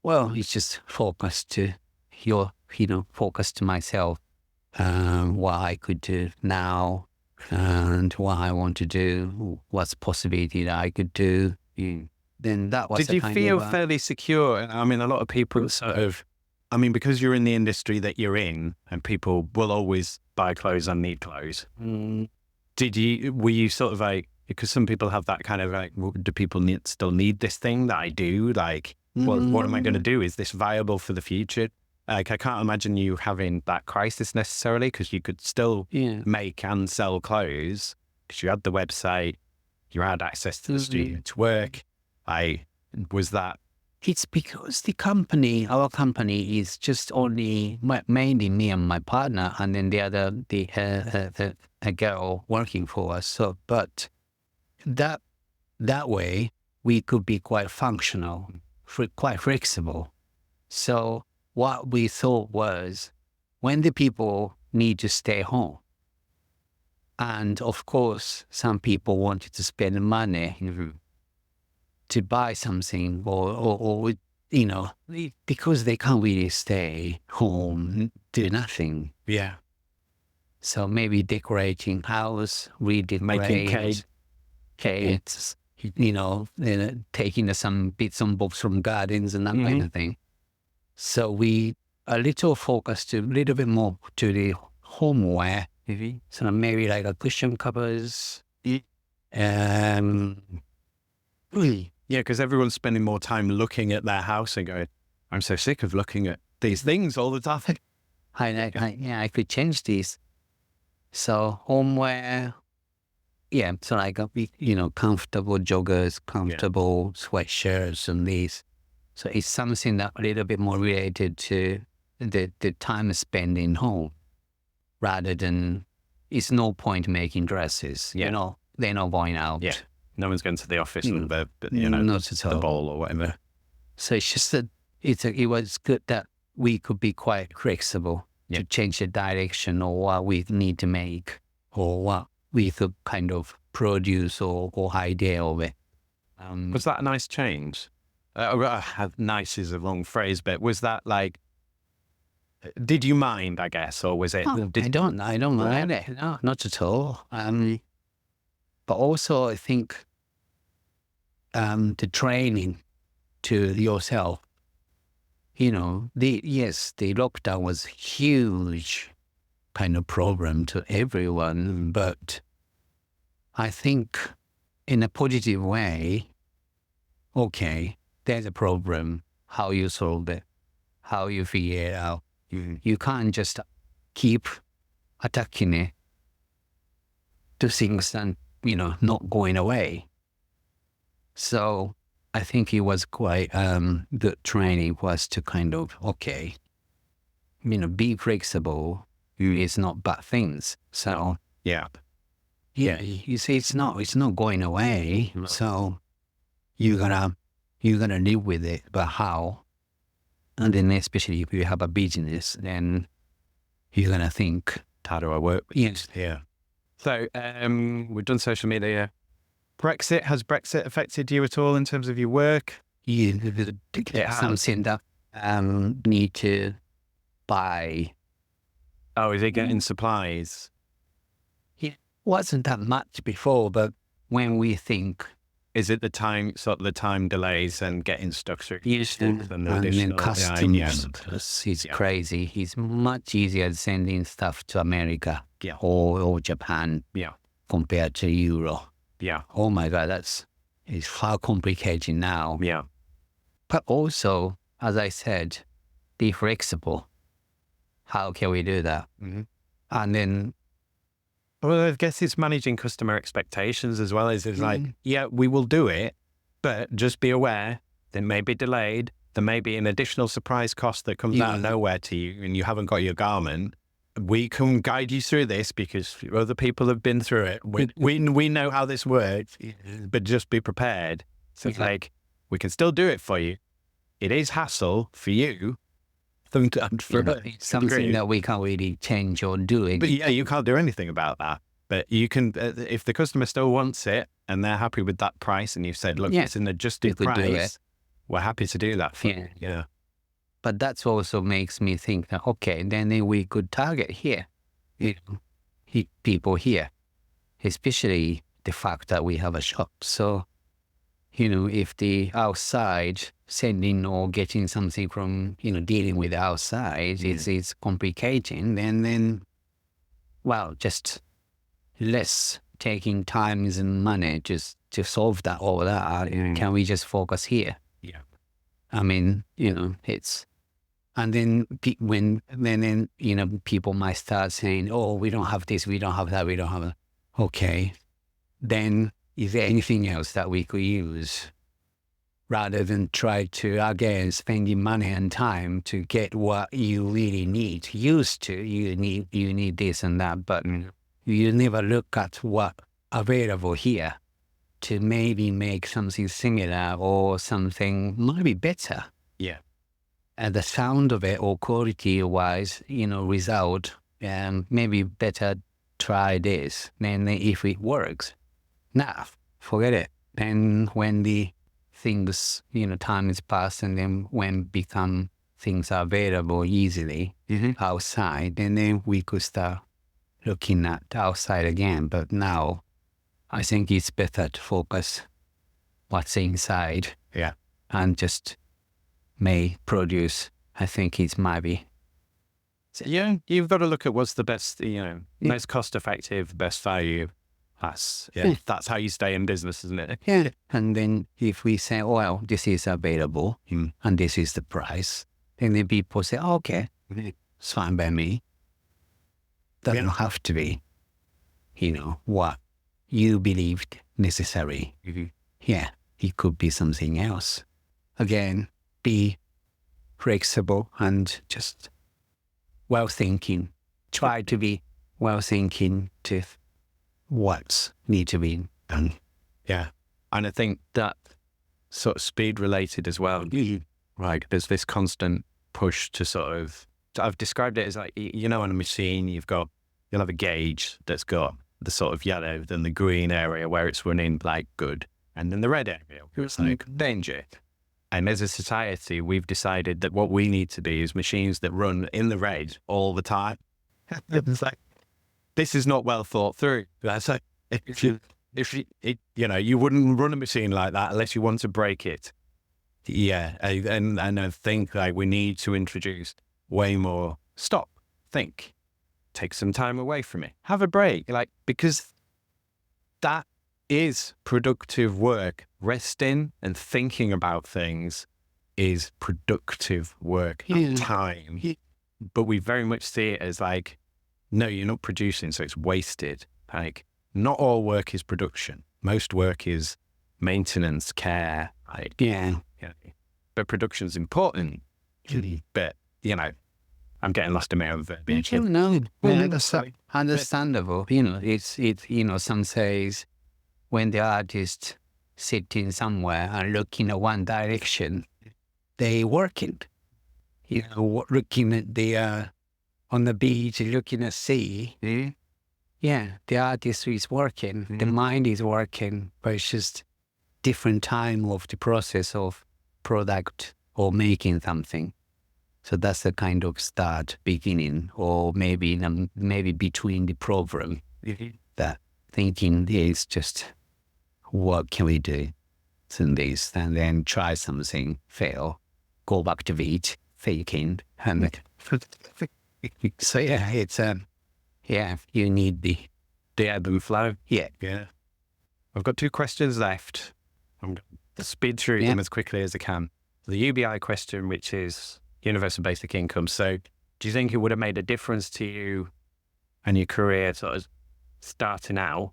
it's just focused to focus to myself, what I could do now and what I want to do, what's possibility that I could do. Then that was. Did you feel fairly secure? I mean, a lot of people sort of, because you're in the industry that you're in and people will always buy clothes and need clothes. Were you sort of like, because some people have that kind of like, well, do people still need this thing that I do? Like, what am I going to do? Is this viable for the future? Like, I can't imagine you having that crisis necessarily, because you could still make and sell clothes because you had the website, you had access to the studio to work. Was that? It's because our company is just only mainly me and my partner, and then a girl working for us. So, but that way we could be quite functional, quite flexible. So what we thought was, when the people need to stay home, and of course some people wanted to spend money to buy something or because they can't really stay home, do nothing. Yeah. So maybe decorating house, redecorating cakes, taking some bits and bobs from gardens and that kind of thing. So we a little focused a little bit more to the homeware. So maybe like a cushion covers. Yeah, because everyone's spending more time looking at their house and going, I'm so sick of looking at these things all the time. I could change this. So homeware, so like comfortable joggers, comfortable sweatshirts, and these. So it's something that a little bit more related to the time spent in home, rather than it's no point making dresses. Yeah. They're not going out. Yeah. No one's going to the office with not at all. the bowl or whatever. So it's just that it was good that we could be quite flexible to change the direction or what we need to make or what we could kind of produce or idea of it. Was that a nice change? Nice is a long phrase, but was that like, did you mind, I guess, or was it? I don't mind it. No, not at all. But also I think the training to yourself, the lockdown was huge kind of problem to everyone, but I think in a positive way, okay, there's a problem, how you solve it, how you figure it out. You can't just keep attacking it to things and, not going away. So I think it was quite good training was to kind of, okay, be flexible is not bad things. So you see, it's not going away. No. So you're gonna live with it, but how? And then especially if you have a business, then you're gonna think, how do I work? Yes. Yeah. So we've done social media. Has Brexit affected you at all in terms of your work? Something that need to buy. Oh, is it getting supplies? It wasn't that much before, but when we think, is it the time delays and getting stuff through? Yes, and then customs. It's crazy. It's much easier sending stuff to America or Japan compared to Euro. Yeah. Oh my God, it's far complicated now. Yeah. But also, as I said, be flexible. How can we do that? Mm-hmm. And then, well, I guess it's managing customer expectations as well. It's like, we will do it, but just be aware they may be delayed. There may be an additional surprise cost that comes out of nowhere to you and you haven't got your garment. We can guide you through this because other people have been through it. We know how this works, but just be prepared. So it's like, we can still do it for you. It is hassle for you. It's something that we can't really change or do it. But you can't do anything about that. But you can, if the customer still wants it and they're happy with that price and you've said, look, it's an adjusted price, we're happy to do that for you. Yeah. But that also makes me think that, okay, then we could target here, people here, especially the fact that we have a shop. So, if the outside sending or getting something from, dealing with the outside is complicating, then, just less taking times and money just to solve that all that. Can we just focus here? Yeah. I mean, it's... And then people might start saying, oh, we don't have this, we don't have that, we don't have that. Okay. Then is there anything else that we could use rather than try to, again, spending money and time to get what you really need? Used to, you need this and that, but you never look at what available here to maybe make something similar or something maybe better. Yeah. The sound of it or quality-wise, result, maybe better try this. Then if it works, forget it. Then when the things, time is passed and then when things are available easily outside, then we could start looking at outside again. But now I think it's better to focus what's inside. Yeah. And just may produce, I think it might be. Yeah, you've got to look at what's the best, most cost effective, best value. That's how you stay in business, isn't it? Yeah. And then if we say, well, this is available and this is the price, then the people say, okay. it's fine by me. Doesn't have to be, what you believed necessary. Yeah, it could be something else. Again, be flexible and just well-thinking. Try to be well-thinking to what's need to be done. Yeah. And I think that sort of speed related as well. Right. There's this constant push to sort of, I've described it as like, on a machine, you'll have a gauge that's got the sort of yellow, then the green area where it's running like good, and then the red area where it's like danger. And as a society, we've decided that what we need to be is machines that run in the red all the time. It's like, this is not well thought through. That's like, you wouldn't run a machine like that unless you want to break it. Yeah. And I think like we need to introduce way more stop, think, take some time away from it, have a break, because that is productive work. Resting and thinking about things is productive work. Time. But we very much see it as like, no, you're not producing, so it's wasted. Like, not all work is production. Most work is maintenance, care. But production's important. But, I'm getting lost in my own verbiage. Understandable. It's, some says when the artist sitting somewhere and looking at one direction, they working. Looking at on the beach, looking at sea. Yeah, the artist is working, the mind is working, but it's just different time of the process of product or making something. So that's the kind of start, beginning, or maybe between the problem. That thinking is just, what can we do in this? And then try something, fail, go back to it, faking, and so yeah, it's you need the ebb and flow. Yeah. I've got 2 questions left. I'm going to speed through them as quickly as I can. The UBI question, which is universal basic income. So do you think it would have made a difference to you and your career sort of starting out?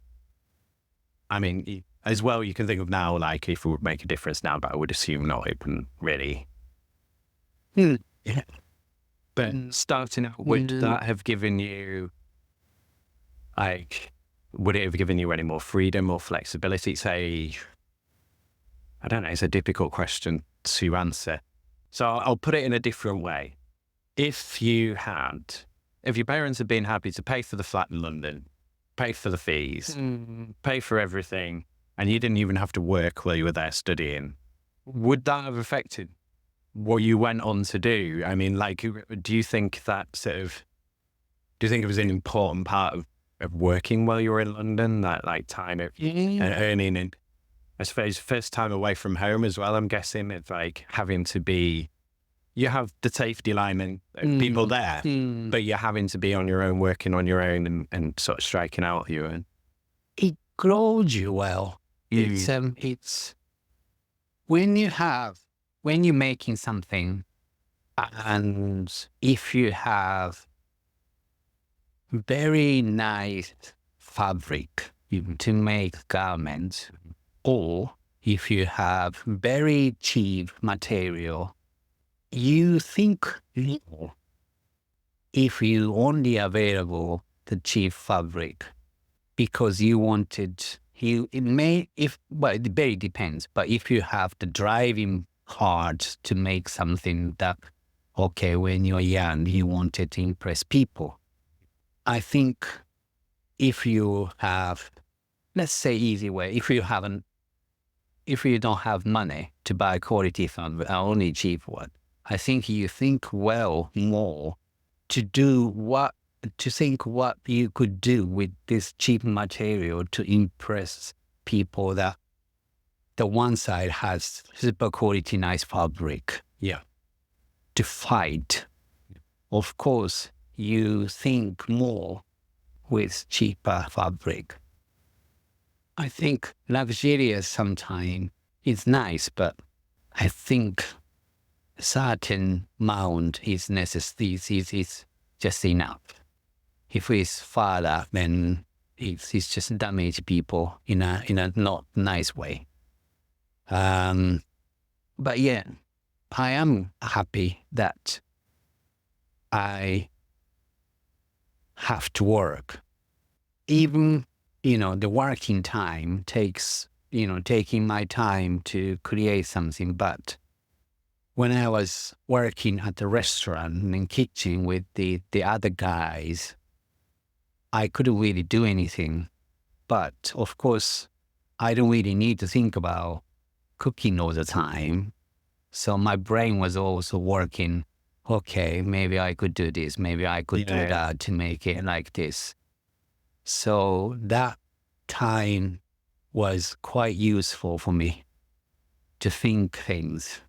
I mean, as well, you can think of now, like if it would make a difference now, but I would assume not, it wouldn't really. But starting out, would that have given you, would it have given you any more freedom or flexibility? Say, I don't know, it's a difficult question to answer. So I'll put it in a different way. If your parents had been happy to pay for the flat in London, pay for the fees, pay for everything, and you didn't even have to work while you were there studying, would that have affected what you went on to do? I mean, do you think it was an important part of working while you were in London, that time of and earning, and I suppose first time away from home as well, I'm guessing it's having to be, you have the safety line and people there, but you're having to be on your own, working on your own and sort of striking out your own. It grows you well. It's when you're making something, and if you have very nice fabric to make garments, or if you have very cheap material, you think if you only available the cheap fabric because you wanted, it very depends, but if you have the driving hard to make something that, when you're young, you wanted to impress people. I think if you have, let's say easy way, if you don't have money to buy quality fabric, only cheap one, I think you think more to think what you could do with this cheap material to impress people that the one side has super quality, nice fabric. Yeah. To fight. Of course, you think more with cheaper fabric. I think luxurious sometimes is nice, but I think certain amount is necessary, is just enough. If it's farther, then it's just damage people in a not nice way. But yeah, I am happy that I have to work. Even, the working time takes, taking my time to create something. But when I was working at the restaurant and kitchen with the other guys, I couldn't really do anything. But of course, I don't really need to think about cooking all the time. So my brain was also working, okay, maybe I could do this, maybe I could do that to make it like this. So that time was quite useful for me to think things.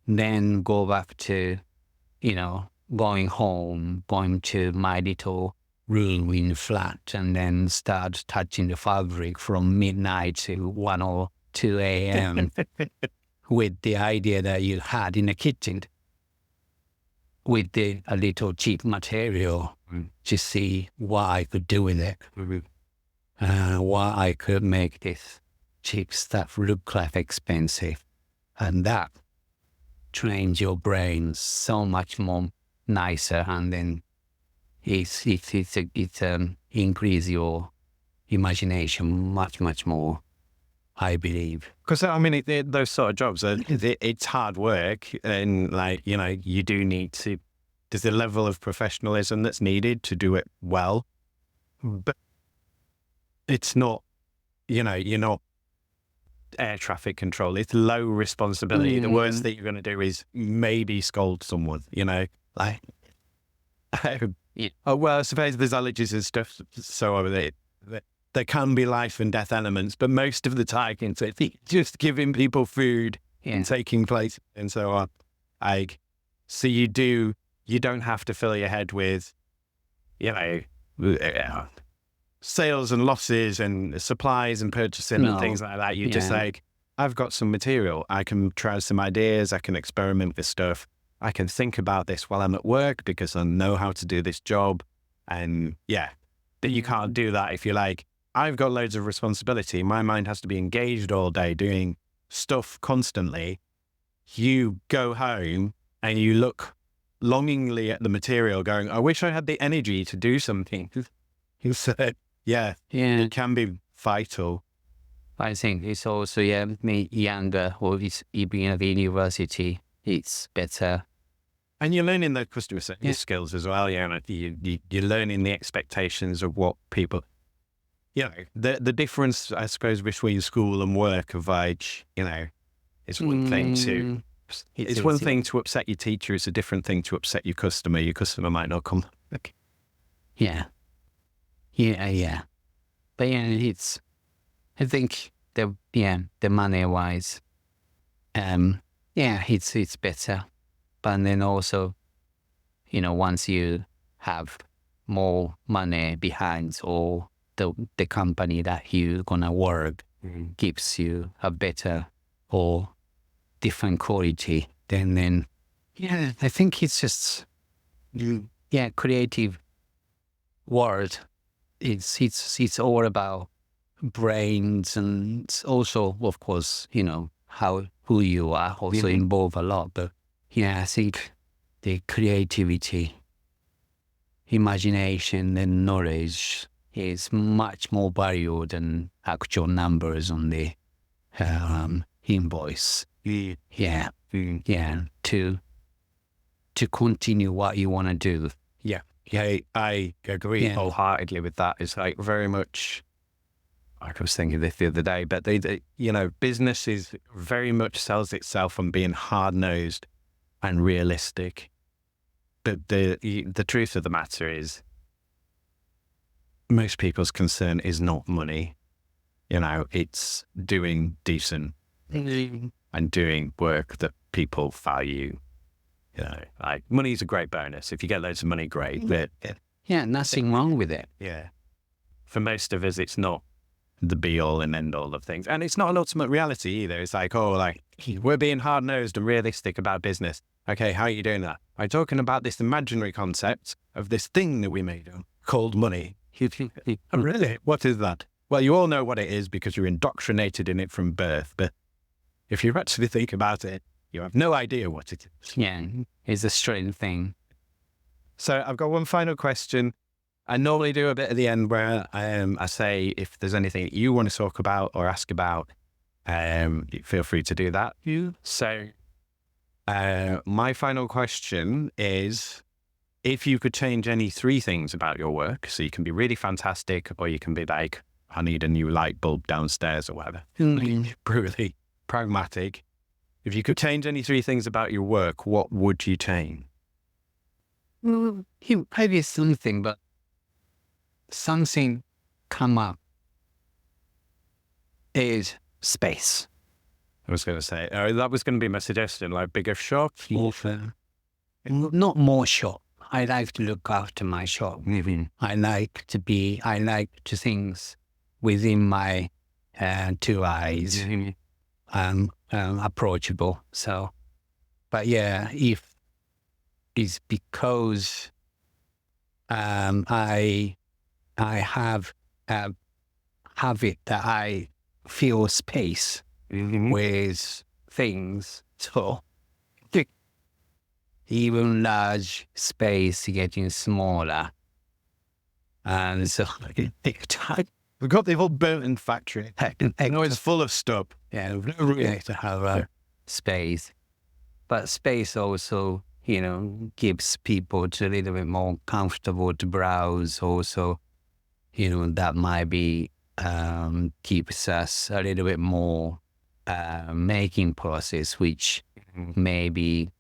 Then go back to, going home, going to my little room in the flat, and then start touching the fabric from midnight to 1 or 2 a.m. with the idea that you had in the kitchen, with a little cheap material, to see what I could do with it, what I could make this cheap stuff look like expensive. And that trains your brain so much more nicer, and then it's increase your imagination much more, I believe. Because those sort of jobs, it's hard work, and you do need to. There's a level of professionalism that's needed to do it well, but it's not. You're not air traffic control. It's low responsibility. The worst thing you're going to do is maybe scold someone. Oh well, I suppose there's allergies and stuff. So there can be life and death elements, but most of the time it's just giving people food and taking place and so on. So you don't have to fill your head with, sales and losses and supplies and purchasing and things like that. You just I've got some material. I can try some ideas. I can experiment with stuff. I can think about this while I'm at work because I know how to do this job. And that you can't do that if you're I've got loads of responsibility. My mind has to be engaged all day doing stuff constantly. You go home and you look longingly at the material going, I wish I had the energy to do something. You said, it can be vital. I think it's also, me younger, or it's even at university, it's better. And you're learning the customer service skills as well. You're learning the expectations of what people, the difference, I suppose, between school and work of age, is one thing to, it's one thing to upset your teacher. It's a different thing to upset your customer. Your customer might not come. Yeah. But I think the money wise, it's better. But then also, once you have more money behind, or the company that you're gonna work gives you a better or different quality, then I think it's just creative world. It's all about brains, and also, of course, who you are also involved a lot. But I think the creativity, imagination, and knowledge is much more valuable than actual numbers on the invoice. To continue what you want to do. I agree wholeheartedly with that. It's very much, I was thinking this the other day, but business is very much sells itself on being hard-nosed and realistic. But the truth of the matter is, most people's concern is not money. It's doing decent and doing work that people value. Money's a great bonus. If you get loads of money, great. But nothing wrong with it. For most of us, it's not the be all and end all of things. And it's not an ultimate reality either. It's like, oh, like we're being hard nosed and realistic about business. Okay, how are you doing that? I'm talking about this imaginary concept of this thing that we made up called money. Oh, really? What is that? Well, you all know what it is because you're indoctrinated in it from birth. But if you actually think about it, you have no idea what it is. Yeah, it's a strange thing. So I've got one final question. I normally do a bit at the end where I say if there's anything you want to talk about or ask about, feel free to do that. So my final question is, if you could change any 3 things about your work, so you can be really fantastic or you can be like, I need a new light bulb downstairs or whatever, brutally pragmatic. If you could change any 3 things about your work, what would you change? Maybe something, but something come up is space. I was going to say, that was going to be my suggestion, like bigger shop. Not more shop. I like to look after my shop. I like to things within my 2 eyes, approachable. So, but yeah, if it's because I have it that I feel space with things. So even large space getting smaller. And so we've got the whole Burton factory. I know it's full of stuff. Yeah, no room to have a space. But space also, gives people to a little bit more comfortable to browse also. That might be keeps us a little bit more making process, which maybe,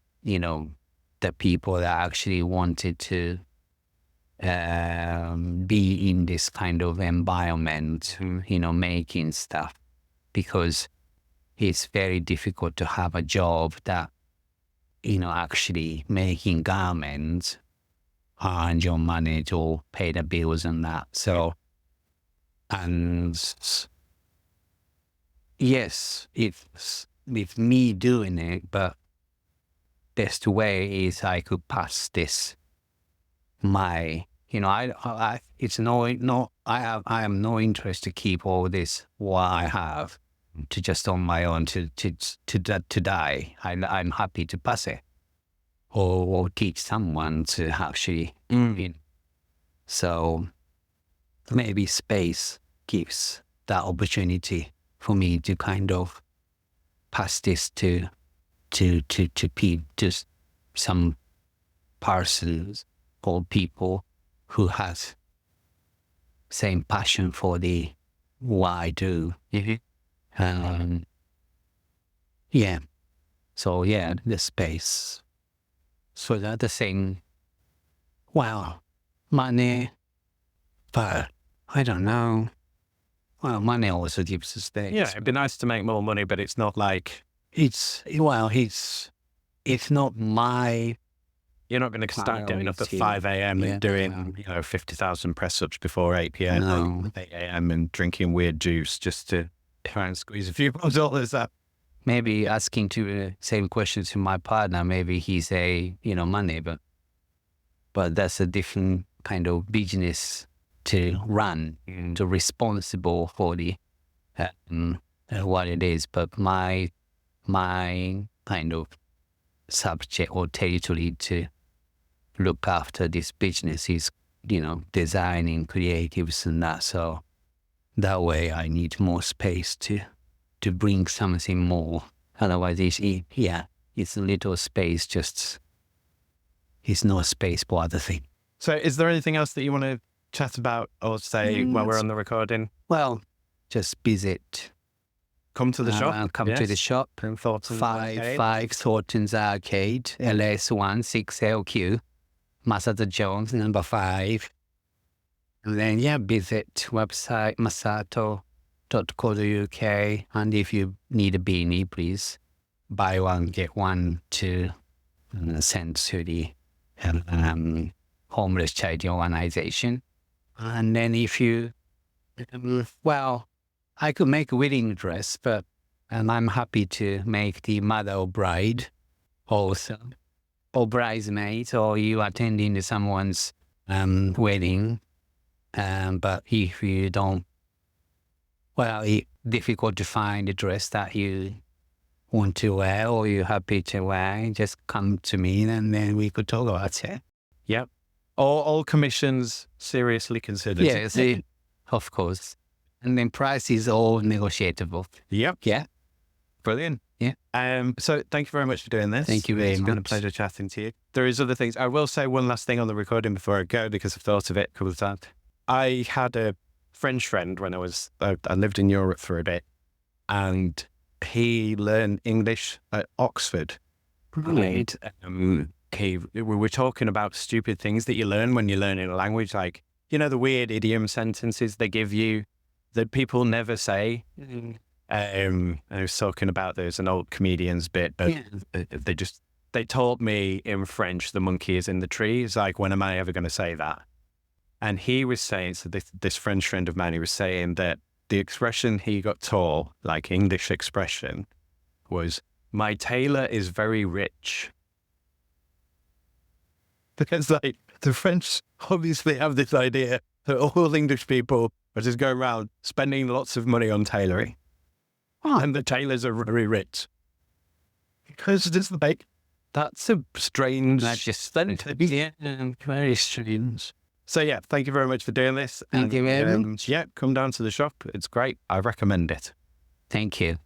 the people that actually wanted to be in this kind of environment, making stuff, because it's very difficult to have a job that, actually making garments, earn your money to pay the bills and that. So, and yes, it's with me doing it, but best way is I could pass this I am no interest to keep all this what I have to just on my own to die. I'm happy to pass it or teach someone to actually. So maybe space gives that opportunity for me to kind of pass this to some persons or people who has same passion for the what I do. Yeah. So yeah, the space. So the other thing, well, money, but I don't know. Well, money also gives us space. Yeah, it'd be nice to make more money, but it's not like it's not my. You're not going to start getting up at 5 a.m. and doing 50,000 press ups before 8 p.m. No. 8 a.m. and drinking weird juice just to try and squeeze a few dollars up. Maybe asking to same question to my partner. Maybe he say money, but that's a different kind of business to run, to responsible for the what it is. But my kind of subject or territory to look after this business is, designing creatives and that. So that way I need more space to bring something more. Otherwise it's a little space, just it's no space for other thing. So is there anything else that you want to chat about or say while we're on the recording? Well, just visit. Come to the shop. Come to the shop. In Thornton 5 Thornton's Arcade, LS1 6LQ, Masato Jones, number 5. And then, visit website masato.co.uk. And if you need a beanie, please buy one, get one to send to the homeless charity organization. And then if you, I could make a wedding dress, and I'm happy to make the mother or bride also, or bridesmaid, or you attending someone's wedding. But if you don't, it's difficult to find a dress that you want to wear or you're happy to wear, just come to me and then we could talk about it. Yep. All commissions seriously considered. Yes, of course. And then price is all negotiable. Yep. Yeah. Brilliant. Yeah. So thank you very much for doing this. Thank you very It's much. been a pleasure chatting to you. There is other things. I will say one last thing on the recording before I go because I've thought of it a couple of times. I had a French friend when I lived in Europe for a bit, and he learned English at Oxford. Right. We were talking about stupid things that you learn when you're learning a language, like, the weird idiom sentences they give you that people never say. I was talking about there's an old comedian's bit, but they told me in French, the monkey is in the tree. It's like, when am I ever going to say that? And he was saying, so this French friend of mine, he was saying that the expression he got taught, like English expression, was, my tailor is very rich. Because like the French obviously have this idea that all English people are just going around spending lots of money on tailoring. And the tailors are very rich. Because it's like, that's a strange sentence. Yeah, very strange. So yeah, thank you very much for doing this. Thank you very much. Yeah, come down to the shop. It's great. I recommend it. Thank you.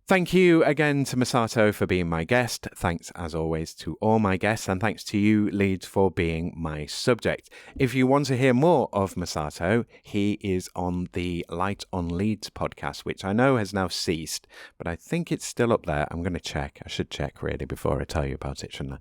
Thank you again to Masato for being my guest. Thanks, as always, to all my guests. And thanks to you, Leeds, for being my subject. If you want to hear more of Masato, he is on the Light on Leeds podcast, which I know has now ceased, but I think it's still up there. I'm going to check. I should check, really, before I tell you about it, shouldn't I?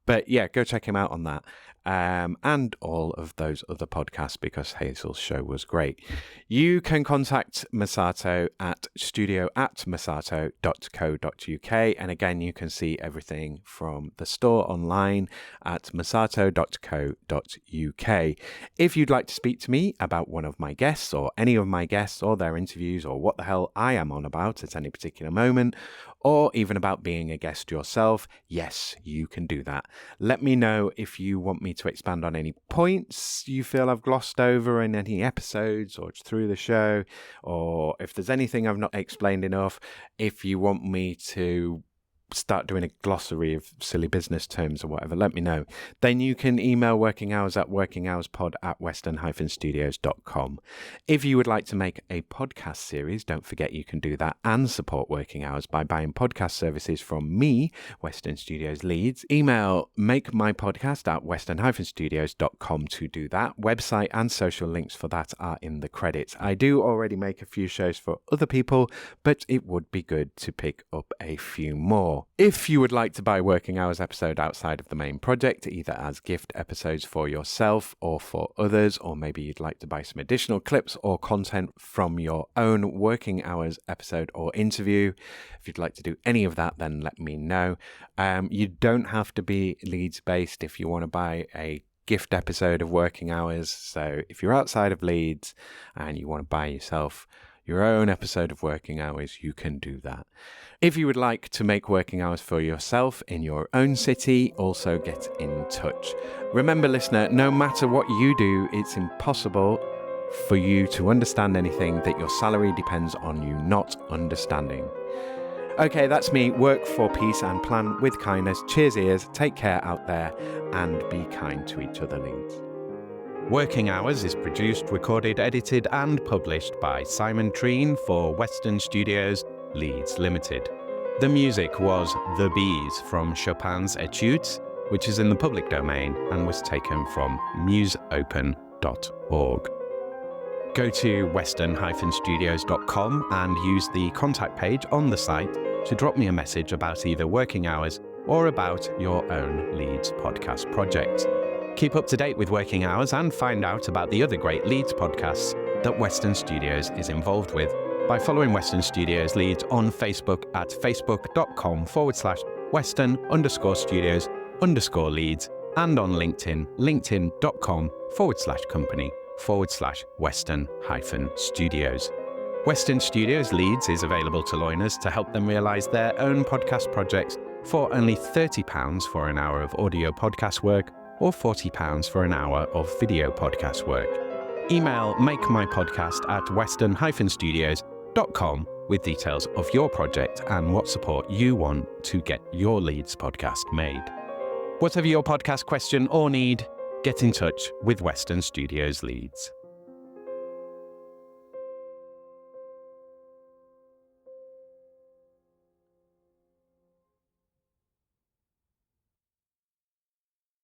But yeah, go check him out on that. And all of those other podcasts, because Hazel's show was great. You can contact Masato at studio@masato.co.uk. And again, you can see everything from the store online at masato.co.uk. If you'd like to speak to me about one of my guests or any of my guests or their interviews or what the hell I am on about at any particular moment, or even about being a guest yourself, yes, you can do that. Let me know if you want me to expand on any points you feel I've glossed over in any episodes or through the show, or if there's anything I've not explained enough, if you want me to start doing a glossary of silly business terms or whatever, let me know. Then you can email working hours at workinghourspod@western-studios.com. If you would like to make a podcast series, don't forget you can do that and support Working Hours by buying podcast services from me, Western Studios Leeds. Email makemypodcast@western-studios.com to do that. Website and social links for that are in the credits. I do already make a few shows for other people, but it would be good to pick up a few more. If you would like to buy Working Hours episode outside of the main project, either as gift episodes for yourself or for others, or maybe you'd like to buy some additional clips or content from your own Working Hours episode or interview, if you'd like to do any of that, then let me know. You don't have to be Leeds based if you want to buy a gift episode of Working Hours. So if you're outside of Leeds and you want to buy yourself your own episode of Working Hours, you can do that. If you would like to make Working Hours for yourself in your own city, also get in touch. Remember, listener, no matter what you do, it's impossible for you to understand anything that your salary depends on you not understanding. Okay, that's me. Work for peace and plan with kindness. Cheers, ears. Take care out there and be kind to each other, Leeds. Working Hours is produced, recorded, edited and published by Simon Treen for Western Studios Leeds Limited. The music was The Bees from Chopin's Etudes, which is in the public domain and was taken from museopen.org. Go to western-studios.com and use the contact page on the site to drop me a message about either Working Hours or about your own Leeds podcast project. Keep up to date with Working Hours and find out about the other great Leeds podcasts that Western Studios is involved with by following Western Studios Leeds on Facebook at facebook.com/western_studios_Leeds and on LinkedIn, linkedin.com/company/Western-Studios. Western Studios Leeds is available to loiners to help them realise their own podcast projects for only £30 for an hour of audio podcast work or £40 for an hour of video podcast work. Email makemypodcast@western-studios.com with details of your project and what support you want to get your Leeds podcast made. Whatever your podcast question or need, get in touch with Western Studios Leeds.